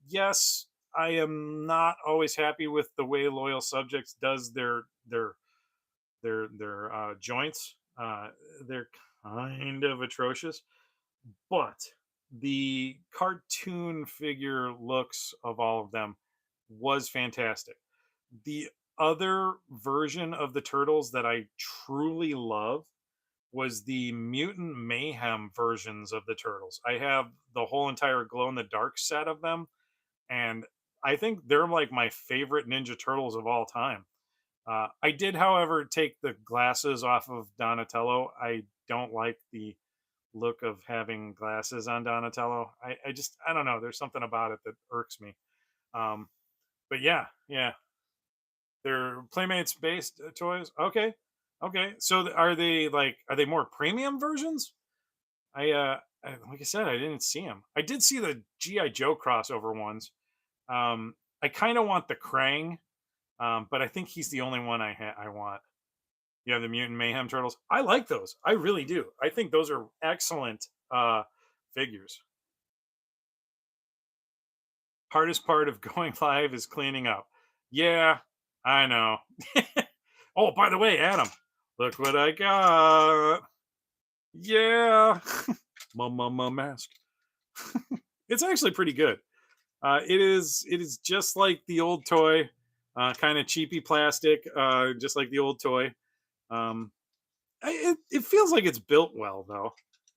yes, I am not always happy with the way loyal subjects does their joints. They're kind of atrocious, but the cartoon figure looks of all of them was fantastic. The other version of the turtles that I truly love was the mutant mayhem versions of the turtles. I have the whole entire glow in the dark set of them, and I think they're like my favorite Ninja Turtles of all time. I did, however, take the glasses off of Donatello. I don't like the look of having glasses on Donatello. I don't know. There's something about it that irks me. Um, but yeah, they're Playmates based toys. Okay, okay. So are they more premium versions? Like I said, I didn't see them. I did see the GI Joe crossover ones. I kind of want the Krang, but I think he's the only one I want. You have the Mutant Mayhem Turtles. I like those. I really do. I think those are excellent figures. Hardest part of going live is cleaning up. Yeah, I know. Oh, by the way, Adam, look what I got. Yeah, my mask. It's actually pretty good. It is just like the old toy, kind of cheapy plastic, just like the old toy. Um, it feels like it's built well though.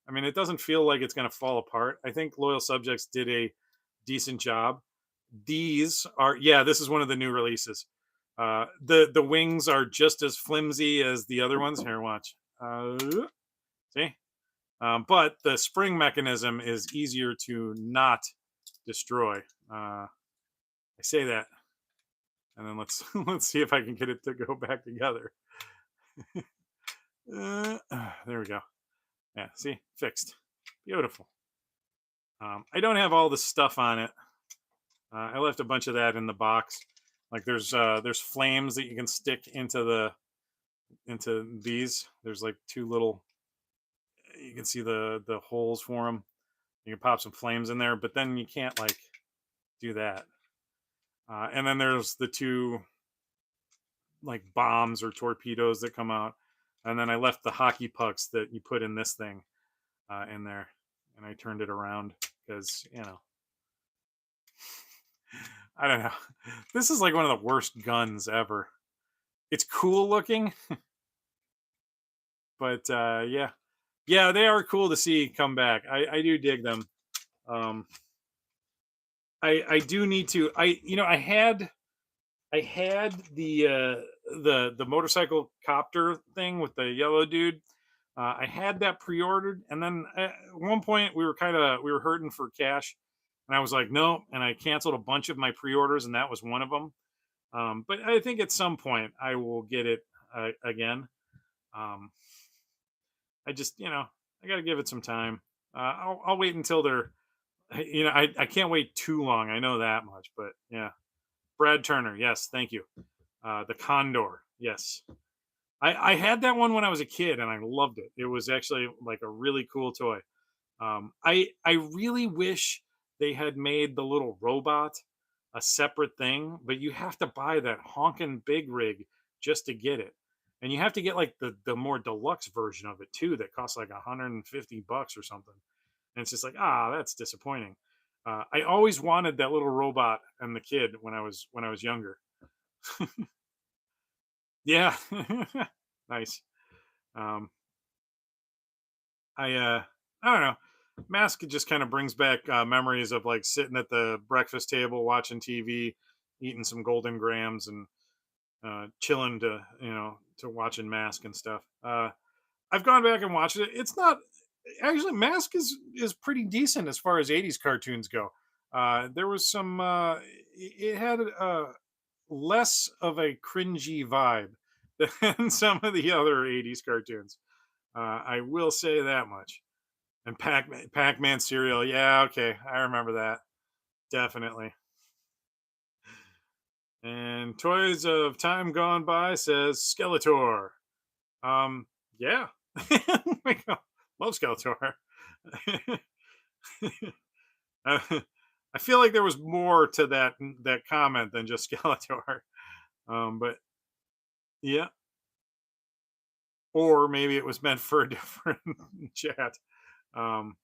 I mean, it doesn't feel like it's going to fall apart. I think Loyal Subjects did a decent job. These are, yeah, this is one of the new releases. The wings are just as flimsy as the other ones. Here, watch. See, but the spring mechanism is easier to not destroy. I say that, and then let's let's see if I can get it to go back together. There we go. Yeah, see, fixed. Beautiful. I don't have all the stuff on it. I left a bunch of that in the box. Like there's flames that you can stick into these. There's like two little. You can see the holes for them. You can pop some flames in there, but then you can't like do that. And then there's the two like bombs or torpedoes that come out. And then I left the hockey pucks that you put in this thing in there, and I turned it around because I don't know. This is like one of the worst guns ever. It's cool looking, but yeah, they are cool to see come back. I do dig them. Um, I do need to. I had the motorcycle copter thing with the yellow dude. I had that pre-ordered, and then at one point we were hurting for cash, and I was like, no, and I canceled a bunch of my pre-orders, and that was one of them. But I think at some point I will get it again. Um, I just, I got to give it some time. I'll wait until they're, I can't wait too long. I know that much, but yeah. Brad Turner, yes, thank you. The Condor, yes. I had that one when I was a kid and I loved it. It was actually like a really cool toy. I really wish they had made the little robot a separate thing, but you have to buy that honking big rig just to get it, and you have to get like the more deluxe version of it too, that costs like $150 or something. And it's just like, that's disappointing. I always wanted that little robot and the kid when I was younger. Yeah, nice. Um, I don't know. Mask just kind of brings back memories of like sitting at the breakfast table watching TV, eating some golden grams, and chilling to watching Mask and stuff. I've gone back and watched it. It's not actually, Mask is pretty decent as far as '80s cartoons go. There was some. It had less of a cringy vibe than some of the other '80s cartoons. I will say that much. And Pac-Man cereal. Yeah, okay. I remember that. Definitely. And Toys of Time Gone By says Skeletor. Um, yeah. Love Skeletor. Uh, I feel like there was more to that comment than just Skeletor. But yeah, or maybe it was meant for a different chat. Um,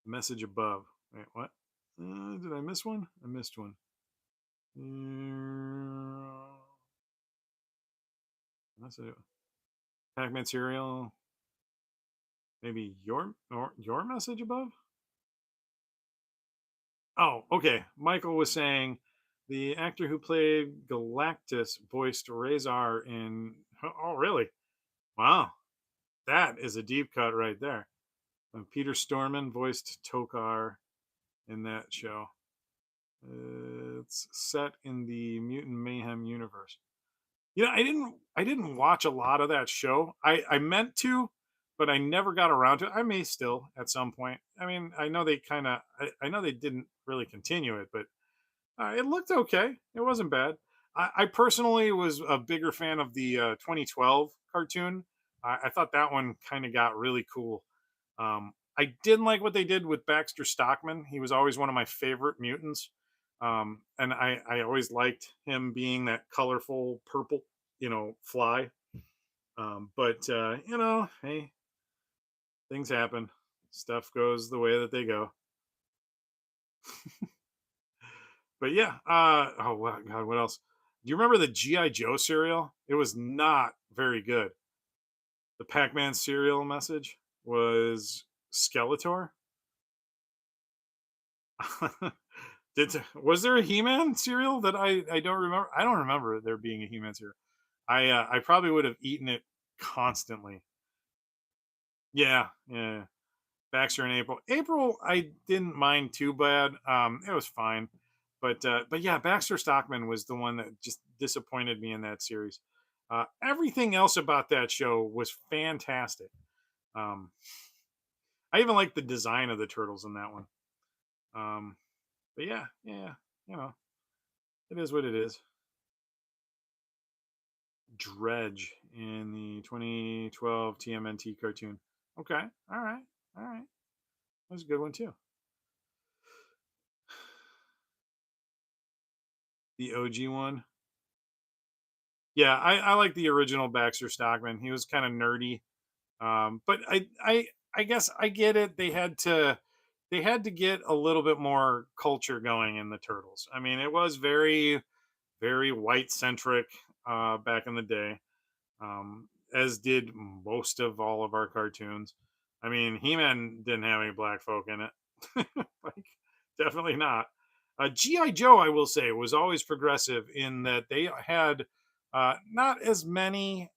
Message above. Wait, what? Did I miss one? I missed one. That's it. Pac-Man cereal. Maybe your message above. Oh, okay. Michael was saying the actor who played Galactus voiced Razor in. Oh, really? Wow, that is a deep cut right there. And Peter Storman voiced Tokar in that show. It's set in the Mutant Mayhem universe. I didn't watch a lot of that show. I meant to, but I never got around to it. I may still at some point. I mean, I know they kind of I know they didn't really continue it, but it looked okay. It wasn't bad. I personally was a bigger fan of the 2012 cartoon. I thought that one kind of got really cool. I didn't like what they did with Baxter Stockman. He was always one of my favorite mutants. And I always liked him being that colorful purple, fly. But hey, things happen. Stuff goes the way that they go. But yeah, oh God, what else? Do you remember the GI Joe cereal? It was not very good. The Pac-Man cereal message was Skeletor. Was there a He-Man cereal that I don't remember? I don't remember there being a He-Man cereal. I probably would have eaten it constantly. Yeah, yeah. Baxter and April. April, I didn't mind too bad. It was fine, but yeah, Baxter Stockman was the one that just disappointed me in that series. Everything else about that show was fantastic. Um, I even like the design of the turtles in that one. Um, but yeah, yeah, you know, it is what it is. Dredge in the 2012 TMNT cartoon. Okay, all right, all right. That was a good one too. The OG one. Yeah, I like the original Baxter Stockman. He was kind of nerdy, but I guess I get it. They had to get a little bit more culture going in the Turtles. I mean, it was very very white centric back in the day, as did most of all of our cartoons. I mean, He Man didn't have any black folk in it. Like, Definitely not. GI Joe, I will say, was always progressive in that they had not as many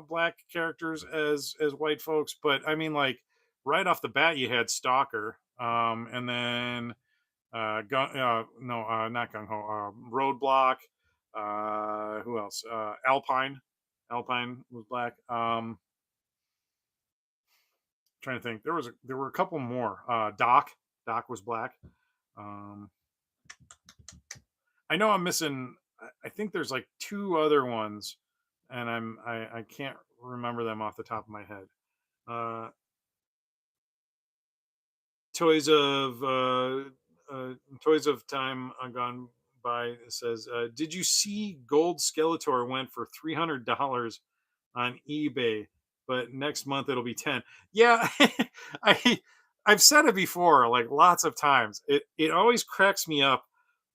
black characters as white folks, but I mean, like right off the bat, you had Stalker, and then no, not Gung Ho, Roadblock. Who else? Alpine. Alpine was black. Trying to think, there were a couple more. Doc. Doc was black. Um, I know I'm missing. I think there's like two other ones, and I can't remember them off the top of my head. Uh, Toys of Toys of Time Gone By says, "Did you see Gold Skeletor went for $300 on eBay, but next month it'll be 10." Yeah, I I've said it before, like lots of times. It always cracks me up,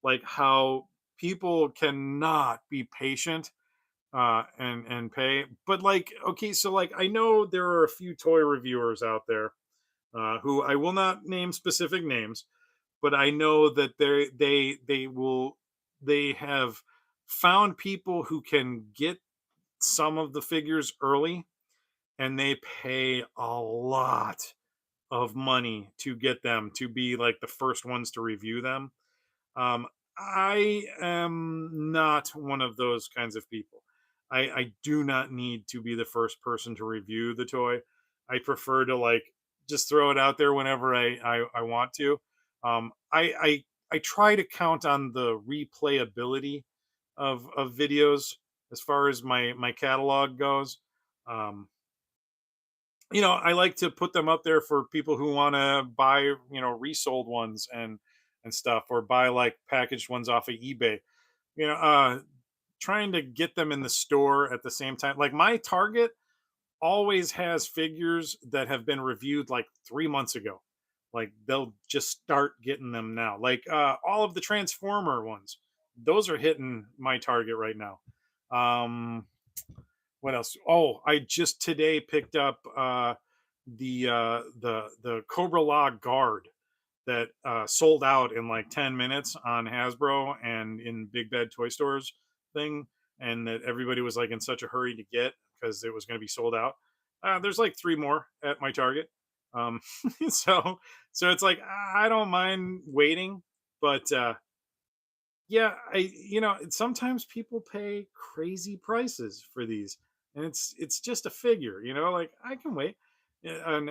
like how people cannot be patient and pay. But like, okay, so like I know there are a few toy reviewers out there who I will not name specific names, but I know that they have found people who can get some of the figures early, and they pay a lot of money to get them to be like the first ones to review them. um, I am not one of those kinds of people. I do not need to be the first person to review the toy. I prefer to like just throw it out there whenever I want to. I try to count on the replayability of videos as far as my catalog goes. Um, I like to put them up there for people who want to buy, resold ones and stuff, or buy like packaged ones off of eBay. You know, trying to get them in the store at the same time. Like my Target always has figures that have been reviewed like 3 months ago. Like they'll just start getting them now. Like all of the Transformer ones, those are hitting my Target right now. What else? Oh, I just today picked up the Cobra Law guard that sold out in like 10 minutes on Hasbro and in Big Bad Toy Stores thing, and that everybody was like in such a hurry to get because it was going to be sold out. There's like three more at my Target. Um, so it's like I don't mind waiting, but yeah, sometimes people pay crazy prices for these, and it's just a figure, like I can wait. Yeah, and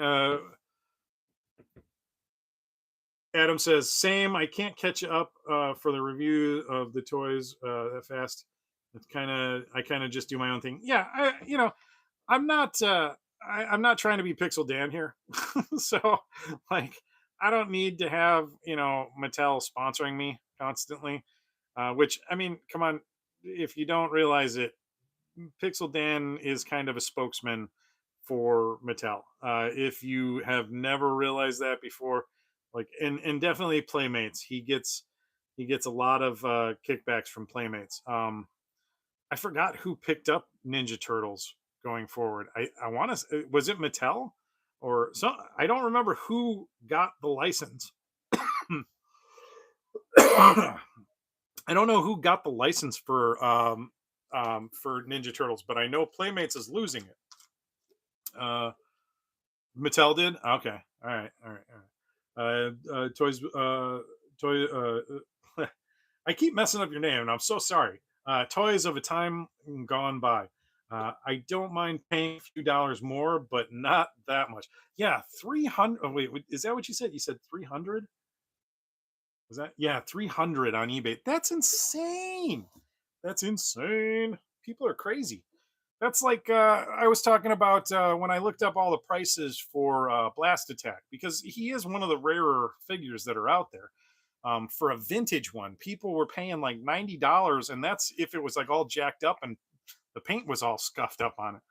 Adam says, same. I can't catch up for the review of the toys that fast. I kind of just do my own thing. Yeah, I'm not I'm not trying to be Pixel Dan here. So like I don't need to have, Mattel sponsoring me constantly. Which I mean, come on, if you don't realize it, Pixel Dan is kind of a spokesman for Mattel. If you have never realized that before, like, and definitely Playmates, he gets a lot of kickbacks from Playmates. I forgot who picked up Ninja Turtles going forward. I want to, was it Mattel or so? I don't remember who got the license. I don't know who got the license for Ninja Turtles, but I know Playmates is losing it. Mattel did. Okay, all right, all right, all right. Toys, toy. I keep messing up your name, and I'm so sorry. Toys of a Time Gone By. I don't mind paying a few dollars more, but not that much. Yeah, 300. Oh, wait, is that what you said? You said 300? Was that? Yeah, 300 on eBay. That's insane. That's insane. People are crazy. That's like I was talking about when I looked up all the prices for Blast Attack, because he is one of the rarer figures that are out there. For a vintage one, people were paying like $90, and that's if it was like all jacked up and the paint was all scuffed up on it.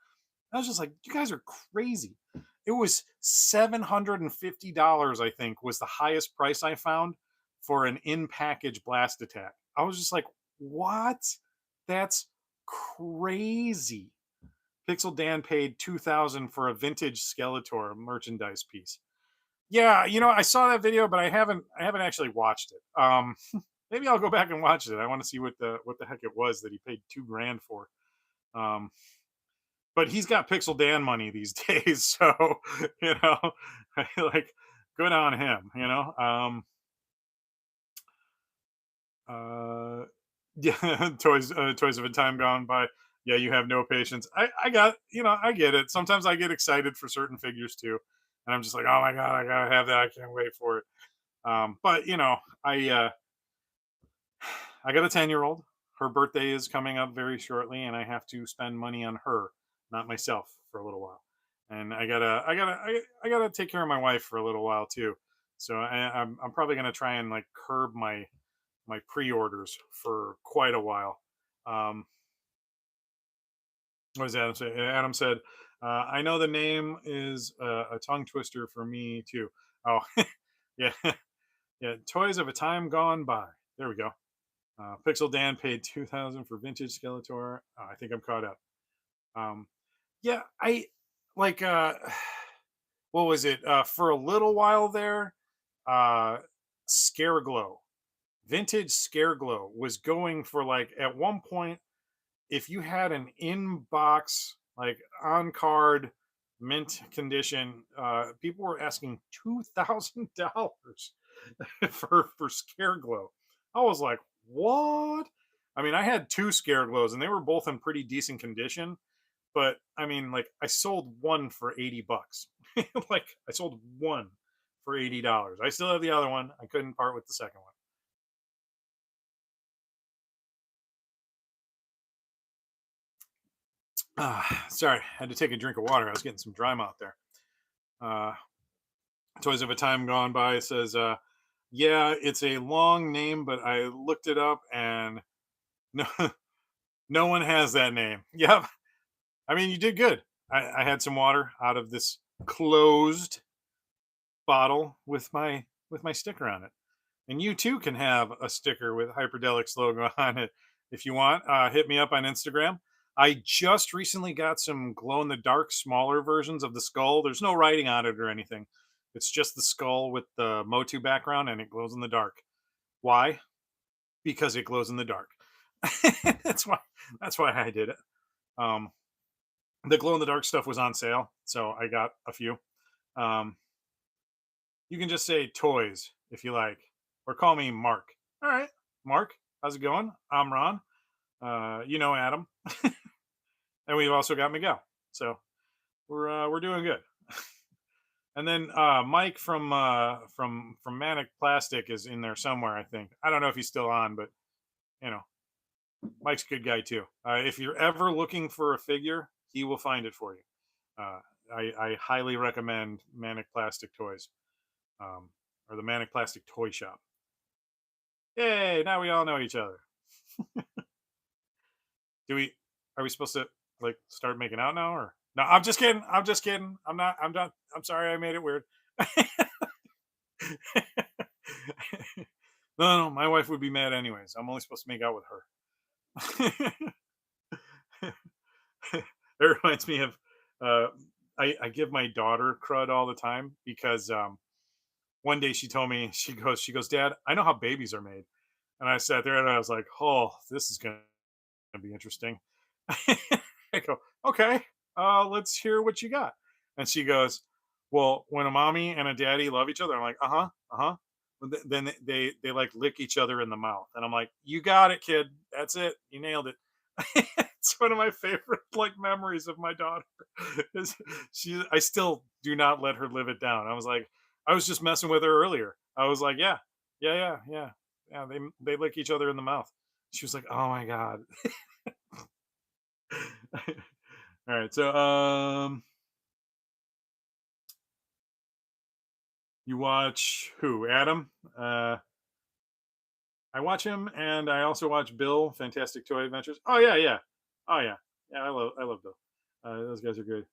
I was just like, you guys are crazy. It was $750, I think, was the highest price I found for an in package Blast Attack. I was just like, what? That's crazy. Pixel Dan paid $2,000 for a vintage Skeletor merchandise piece. Yeah, I saw that video, but I haven't actually watched it. Maybe I'll go back and watch it. I want to see what the heck it was that he paid 2 grand for. Um, but he's got Pixel Dan money these days, so you know, like good on him. Uh, yeah, toys of a time gone by. Yeah, you have no patience. I get it. Sometimes I get excited for certain figures too, and I'm just like, oh my god, I gotta have that. I can't wait for it. But I got a 10-year-old. Her birthday is coming up very shortly, and I have to spend money on her, not myself, for a little while. And I gotta take care of my wife for a little while too. So I'm probably gonna try and like curb my pre-orders for quite a while. Um, what does Adam say? Adam said, "I know the name is a tongue twister for me too." Oh, yeah, yeah. Toys of a time gone by. There we go. Pixel Dan paid 2,000 for vintage Skeletor. I think I'm caught up. Um, yeah, I like. What was it? For a little while there, uh, Scareglow, vintage Scareglow was going for like at one point. If you had an in-box, like on card, mint condition, people were asking $2,000 for Scareglow. I was like, what? I mean, I had two Scareglows and they were both in pretty decent condition, but I mean, like, I sold one for $80. Like, I sold one for $80. I still have the other one. I couldn't part with the second one. Sorry, I had to take a drink of water. I was getting some dry mouth there. Uh, Toys of a Time Gone By says, yeah, it's a long name, but I looked it up and no, no one has that name. Yep. I mean, you did good. I had some water out of this closed bottle with my sticker on it, and you too can have a sticker with Hyperdellic's logo on it if you want. Hit me up on Instagram. I just recently got some glow in the dark, smaller versions of the skull. There's no writing on it or anything. It's just the skull with the MOTU background, and it glows in the dark. Why? Because it glows in the dark. that's why. That's why I did it. Um, the glow in the dark stuff was on sale, so I got a few. Um, you can just say toys if you like, or call me Mark. All right, Mark, how's it going? I'm Ron. Adam, and we've also got Miguel. So we're doing good. And then Mike from Manic Plastic is in there somewhere. I think I don't know if he's still on, but you know Mike's a good guy too. If you're ever looking for a figure, he will find it for you. Uh, I highly recommend Manic Plastic Toys, um, or the Manic Plastic Toy Shop. Yay! Now we all know each other. Do we? Are we supposed to like start making out now, or no? I'm just kidding. I'm just kidding. I'm not. I'm not. I'm sorry. I made it weird. No, my wife would be mad anyways. I'm only supposed to make out with her. It reminds me of uh, I give my daughter crud all the time because one day she told me she goes, Dad, I know how babies are made, and I sat there and I was like, oh, this is gonna be interesting. I go, okay, let's hear what you got. And she goes, well, when a mommy and a daddy love each other, I'm like, uh huh, uh huh. Then they like lick each other in the mouth, and I'm like, you got it, kid. That's it. You nailed it. It's one of my favorite like memories of my daughter. Is I still do not let her live it down. I was just messing with her earlier. I was like, yeah, yeah, yeah, yeah, yeah. They lick each other in the mouth. She was like, oh my god. All right, so you watch who? Adam? I watch him, and I also watch Bill, Fantastic Toy Adventures. Oh yeah, yeah. Oh yeah, yeah. I love Bill. Those guys are good.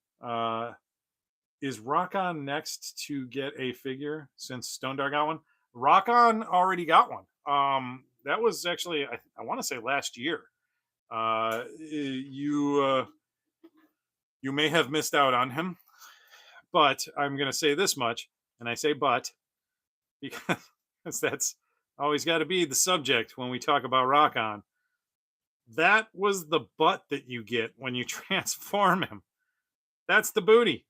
Is Rokkon next to get a figure since Stone Dog got one? Rokkon already got one. That was actually I want to say last year. You may have missed out on him, but I'm going to say this much. And I say but because that's always got to be the subject when we talk about Rokkon. That was the butt that you get when you transform him. That's the booty.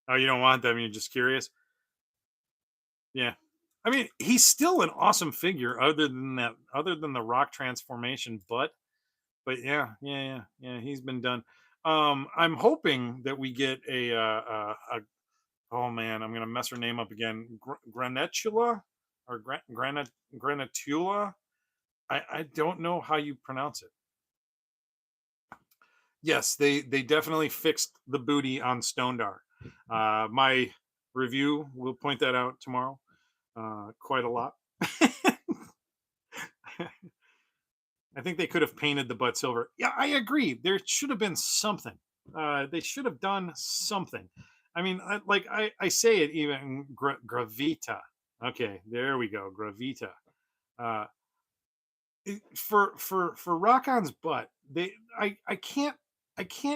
Oh, you don't want them? You're just curious? Yeah. I mean, he's still an awesome figure other than that, other than the rock transformation, but yeah, he's been done. I'm hoping that we get a oh man, I'm gonna mess her name up again. Granatula or Granatula. I don't know how you pronounce it. Yes, they definitely fixed the booty on Stondar. My review will point that out tomorrow. Quite a lot. I think they could have painted the butt silver. Yeah, I agree. There should have been something. They should have done something. I mean, I say it even gravita. Okay, there we go, gravita. Uh, for Rockon's butt, I can't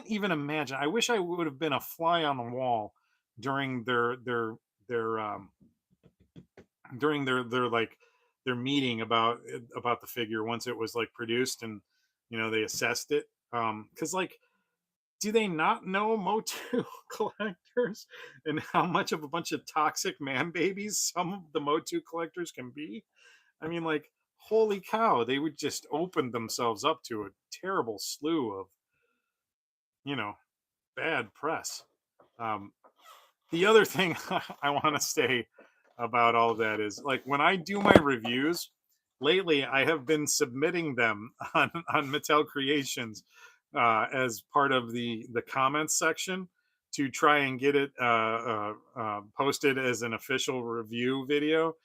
even imagine. I wish I would have been a fly on the wall during their during their like their meeting about the figure once it was like produced and they assessed it. Because like, do they not know MOTU collectors and how much of a bunch of toxic man babies some of the MOTU collectors can be? I mean, like, holy cow, they would just open themselves up to a terrible slew of, you know, bad press. Um, the other thing I want to say about all of that is like when I do my reviews lately, I have been submitting them on Mattel Creations as part of the comments section to try and get it posted as an official review video,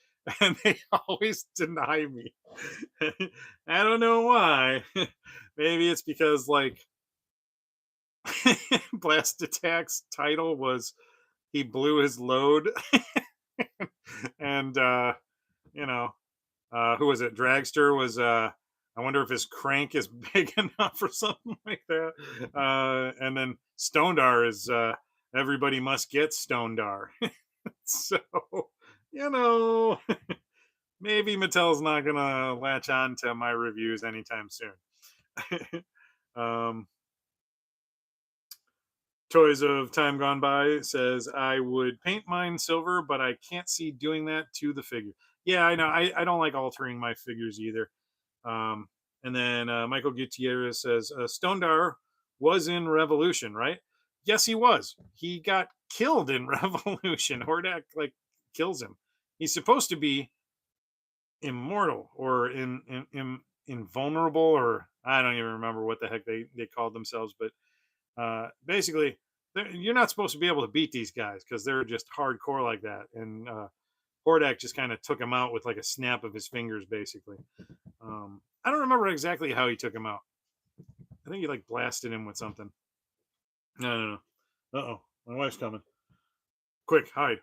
and they always deny me. I don't know why. Maybe it's because like Blast Attack's title was he blew his load, and you know, who was it? Dragster was. I wonder if his crank is big enough or something like that. And then Stondar is everybody must get Stondar. So you know, maybe Mattel's not gonna latch on to my reviews anytime soon. um, Toys of Time Gone By says, I would paint mine silver, but I can't see doing that to the figure. Yeah, I know. I don't like altering my figures either. Um, and then Michael Gutierrez says, Stondar was in Revolution, right? Yes, he was. He got killed in Revolution. Hordak, like, kills him. He's supposed to be immortal or invulnerable, or I don't even remember what the heck they called themselves, but basically you're not supposed to be able to beat these guys because they're just hardcore like that, and Hordak just kind of took him out with like a snap of his fingers basically. I don't remember exactly how he took him out. I think he like blasted him with something. No. Uh-oh, my wife's coming. Quick, hide.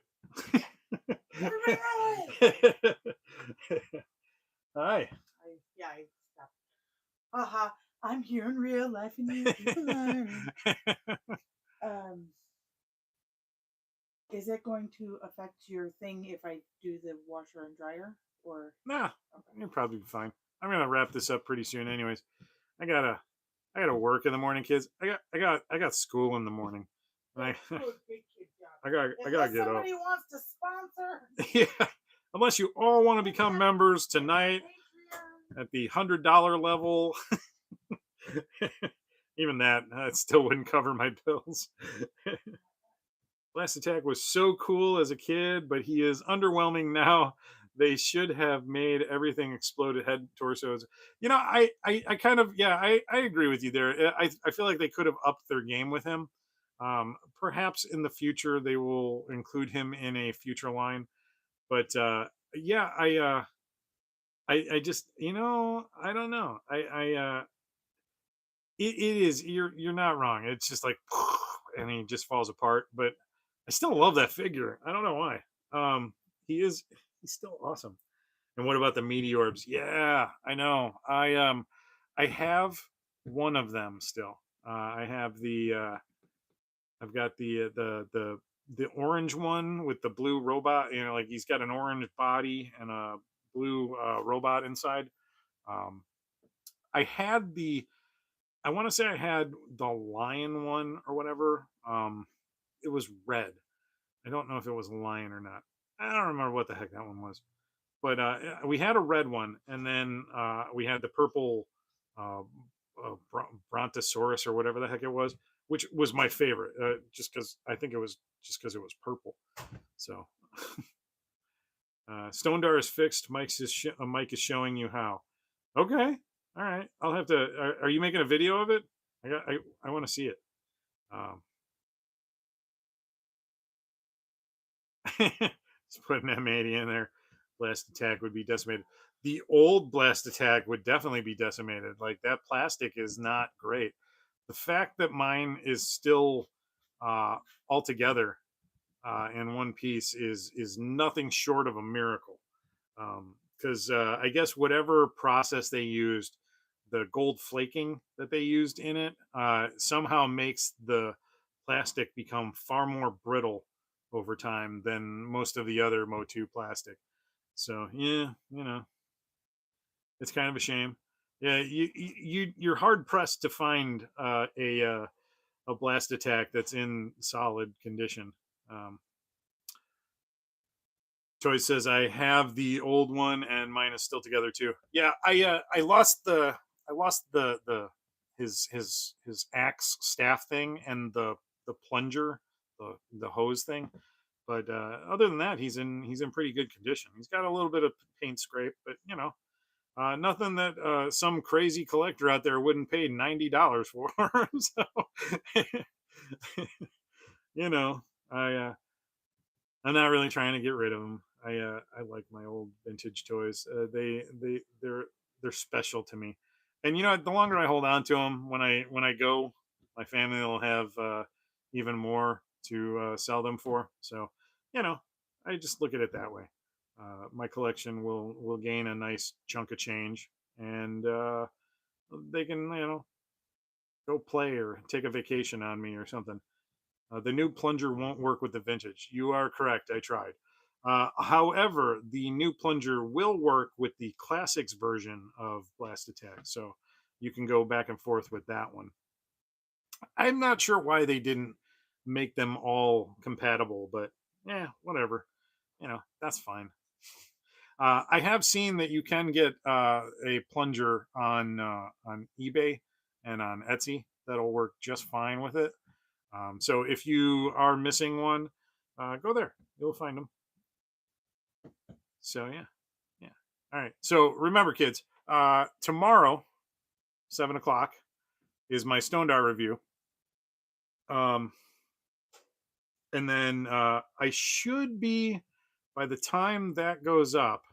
Hi. Yeah, I stopped. Haha, I'm here in real life and you is it going to affect your thing if I do the washer and dryer or Nah, okay. You'll probably be fine. I'm gonna wrap this up pretty soon anyways. I gotta work in the morning, kids. I got school in the morning. I gotta get up. Somebody wants to sponsor. Yeah. Unless you all want to become members tonight at the $100 level. Even that still wouldn't cover my bills. Blast Attack was so cool as a kid, but he is underwhelming now. They should have made everything exploded head torsos. I kind of, yeah, I agree with you there. I feel like they could have upped their game with him. Perhaps in the future they will include him in a future line. But yeah, I just, I don't know. It is, you're not wrong. It's just like, and he just falls apart. But I still love that figure. I don't know why. He's still awesome. And what about the meteorbs? Yeah, I know. I have one of them still. I have the I've got the the orange one with the blue robot. You know, like he's got an orange body and a blue robot inside. Um, I had the I want to say I had the lion one or whatever. It was red. I don't know if it was a lion or not. I don't remember what the heck that one was. But we had a red one, and then we had the purple uh, brontosaurus or whatever the heck it was, which was my favorite, just because I think it was just because it was purple. So Stone Dar is fixed. Mike is showing you how. Okay, all right. I'll have to. Are you making a video of it? I want to see it. Um, just putting M80 in there. Blast attack would be decimated. The old blast attack would definitely be decimated. Like that plastic is not great. The fact that mine is still uh, all together in one piece is nothing short of a miracle. Because I guess whatever process they used, the gold flaking that they used in it somehow makes the plastic become far more brittle over time than most of the other Motu plastic. So yeah, it's kind of a shame. Yeah, you're hard pressed to find a blast attack that's in solid condition. Um, Toy says I have the old one and mine is still together too. Yeah, I lost the his axe staff thing and the plunger, the hose thing. But other than that, he's in pretty good condition. He's got a little bit of paint scrape, but nothing that some crazy collector out there wouldn't pay $90 for. So, you know, I I'm not really trying to get rid of them. I like my old vintage toys. They're special to me, and the longer I hold on to them, when I go, my family will have even more to sell them for. So, you know, I just look at it that way. My collection will gain a nice chunk of change, and they can go play or take a vacation on me or something. The new plunger won't work with the vintage. You are correct. I tried. However, the new plunger will work with the classics version of Blast Attack. So you can go back and forth with that one. I'm not sure why they didn't make them all compatible, but yeah, whatever. That's fine. I have seen that you can get a plunger on eBay and on Etsy that'll work just fine with it. So if you are missing one, go there. You'll find them. So yeah, yeah. All right. So remember, kids, tomorrow, 7 o'clock, is my Stone Dar review. Um, and then I should be, by the time that goes up,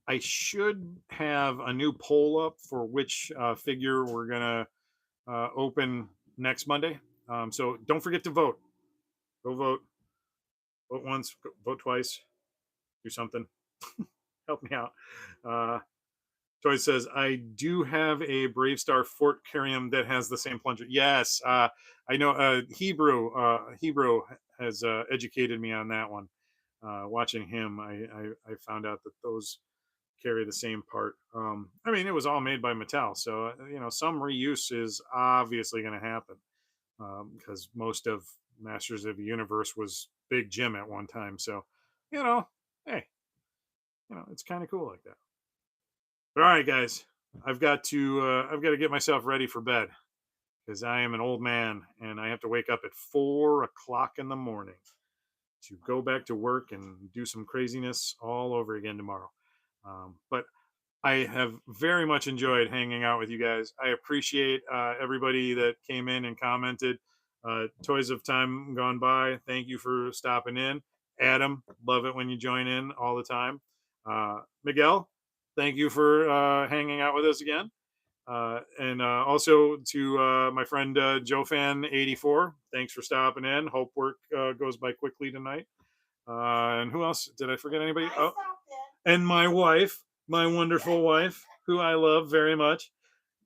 I should have a new poll up for which figure we're gonna open next Monday. So don't forget to vote. Go vote. Vote once. Vote twice. Do something. Help me out. Toy says, I do have a Brave Star Fort Carium that has the same plunger. Yes, I know. Hebrew has educated me on that one. Watching him, I found out that those carry the same part. I mean, it was all made by Mattel, so some reuse is obviously going to happen because most of Masters of the Universe was Big Jim at one time. So, hey, it's kind of cool like that. But all right, guys, I've got to get myself ready for bed because I am an old man and I have to wake up at 4 o'clock in the morning to go back to work and do some craziness all over again tomorrow. But I have very much enjoyed hanging out with you guys. I appreciate everybody that came in and commented. Toys of Time Gone By, thank you for stopping in. Adam, love it when you join in all the time. Miguel, thank you for hanging out with us again. And also to my friend Joe Fan 84, thanks for stopping in. Hope work goes by quickly tonight. And who else? Did I forget anybody? Oh, and my wife, my wonderful wife, who I love very much.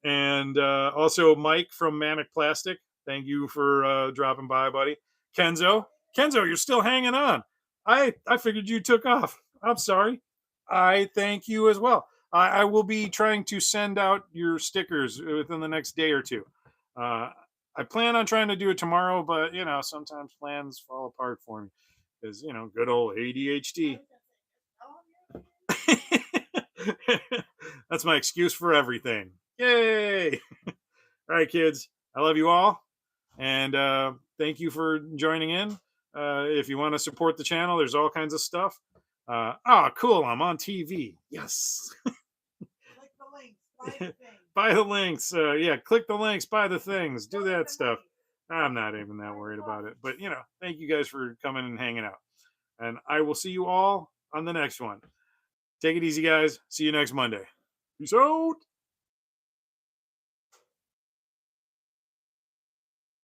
And also Mike from Manic Plastic. Thank you for dropping by, buddy. Kenzo, Kenzo, you're still hanging on. I figured you took off. I'm sorry. I thank you as well. I will be trying to send out your stickers within the next day or two. Uh, I plan on trying to do it tomorrow, but sometimes plans fall apart for me because good old ADHD. That's my excuse for everything. Yay! All right, kids. I love you all, and thank you for joining in. If you want to support the channel, there's all kinds of stuff. Cool! I'm on TV. Yes. Click the links, buy the thing. Buy the links. Yeah, click the links, buy the things, do that stuff. I'm not even that worried about it. But, thank you guys for coming and hanging out. And I will see you all on the next one. Take it easy, guys. See you next Monday. Peace out.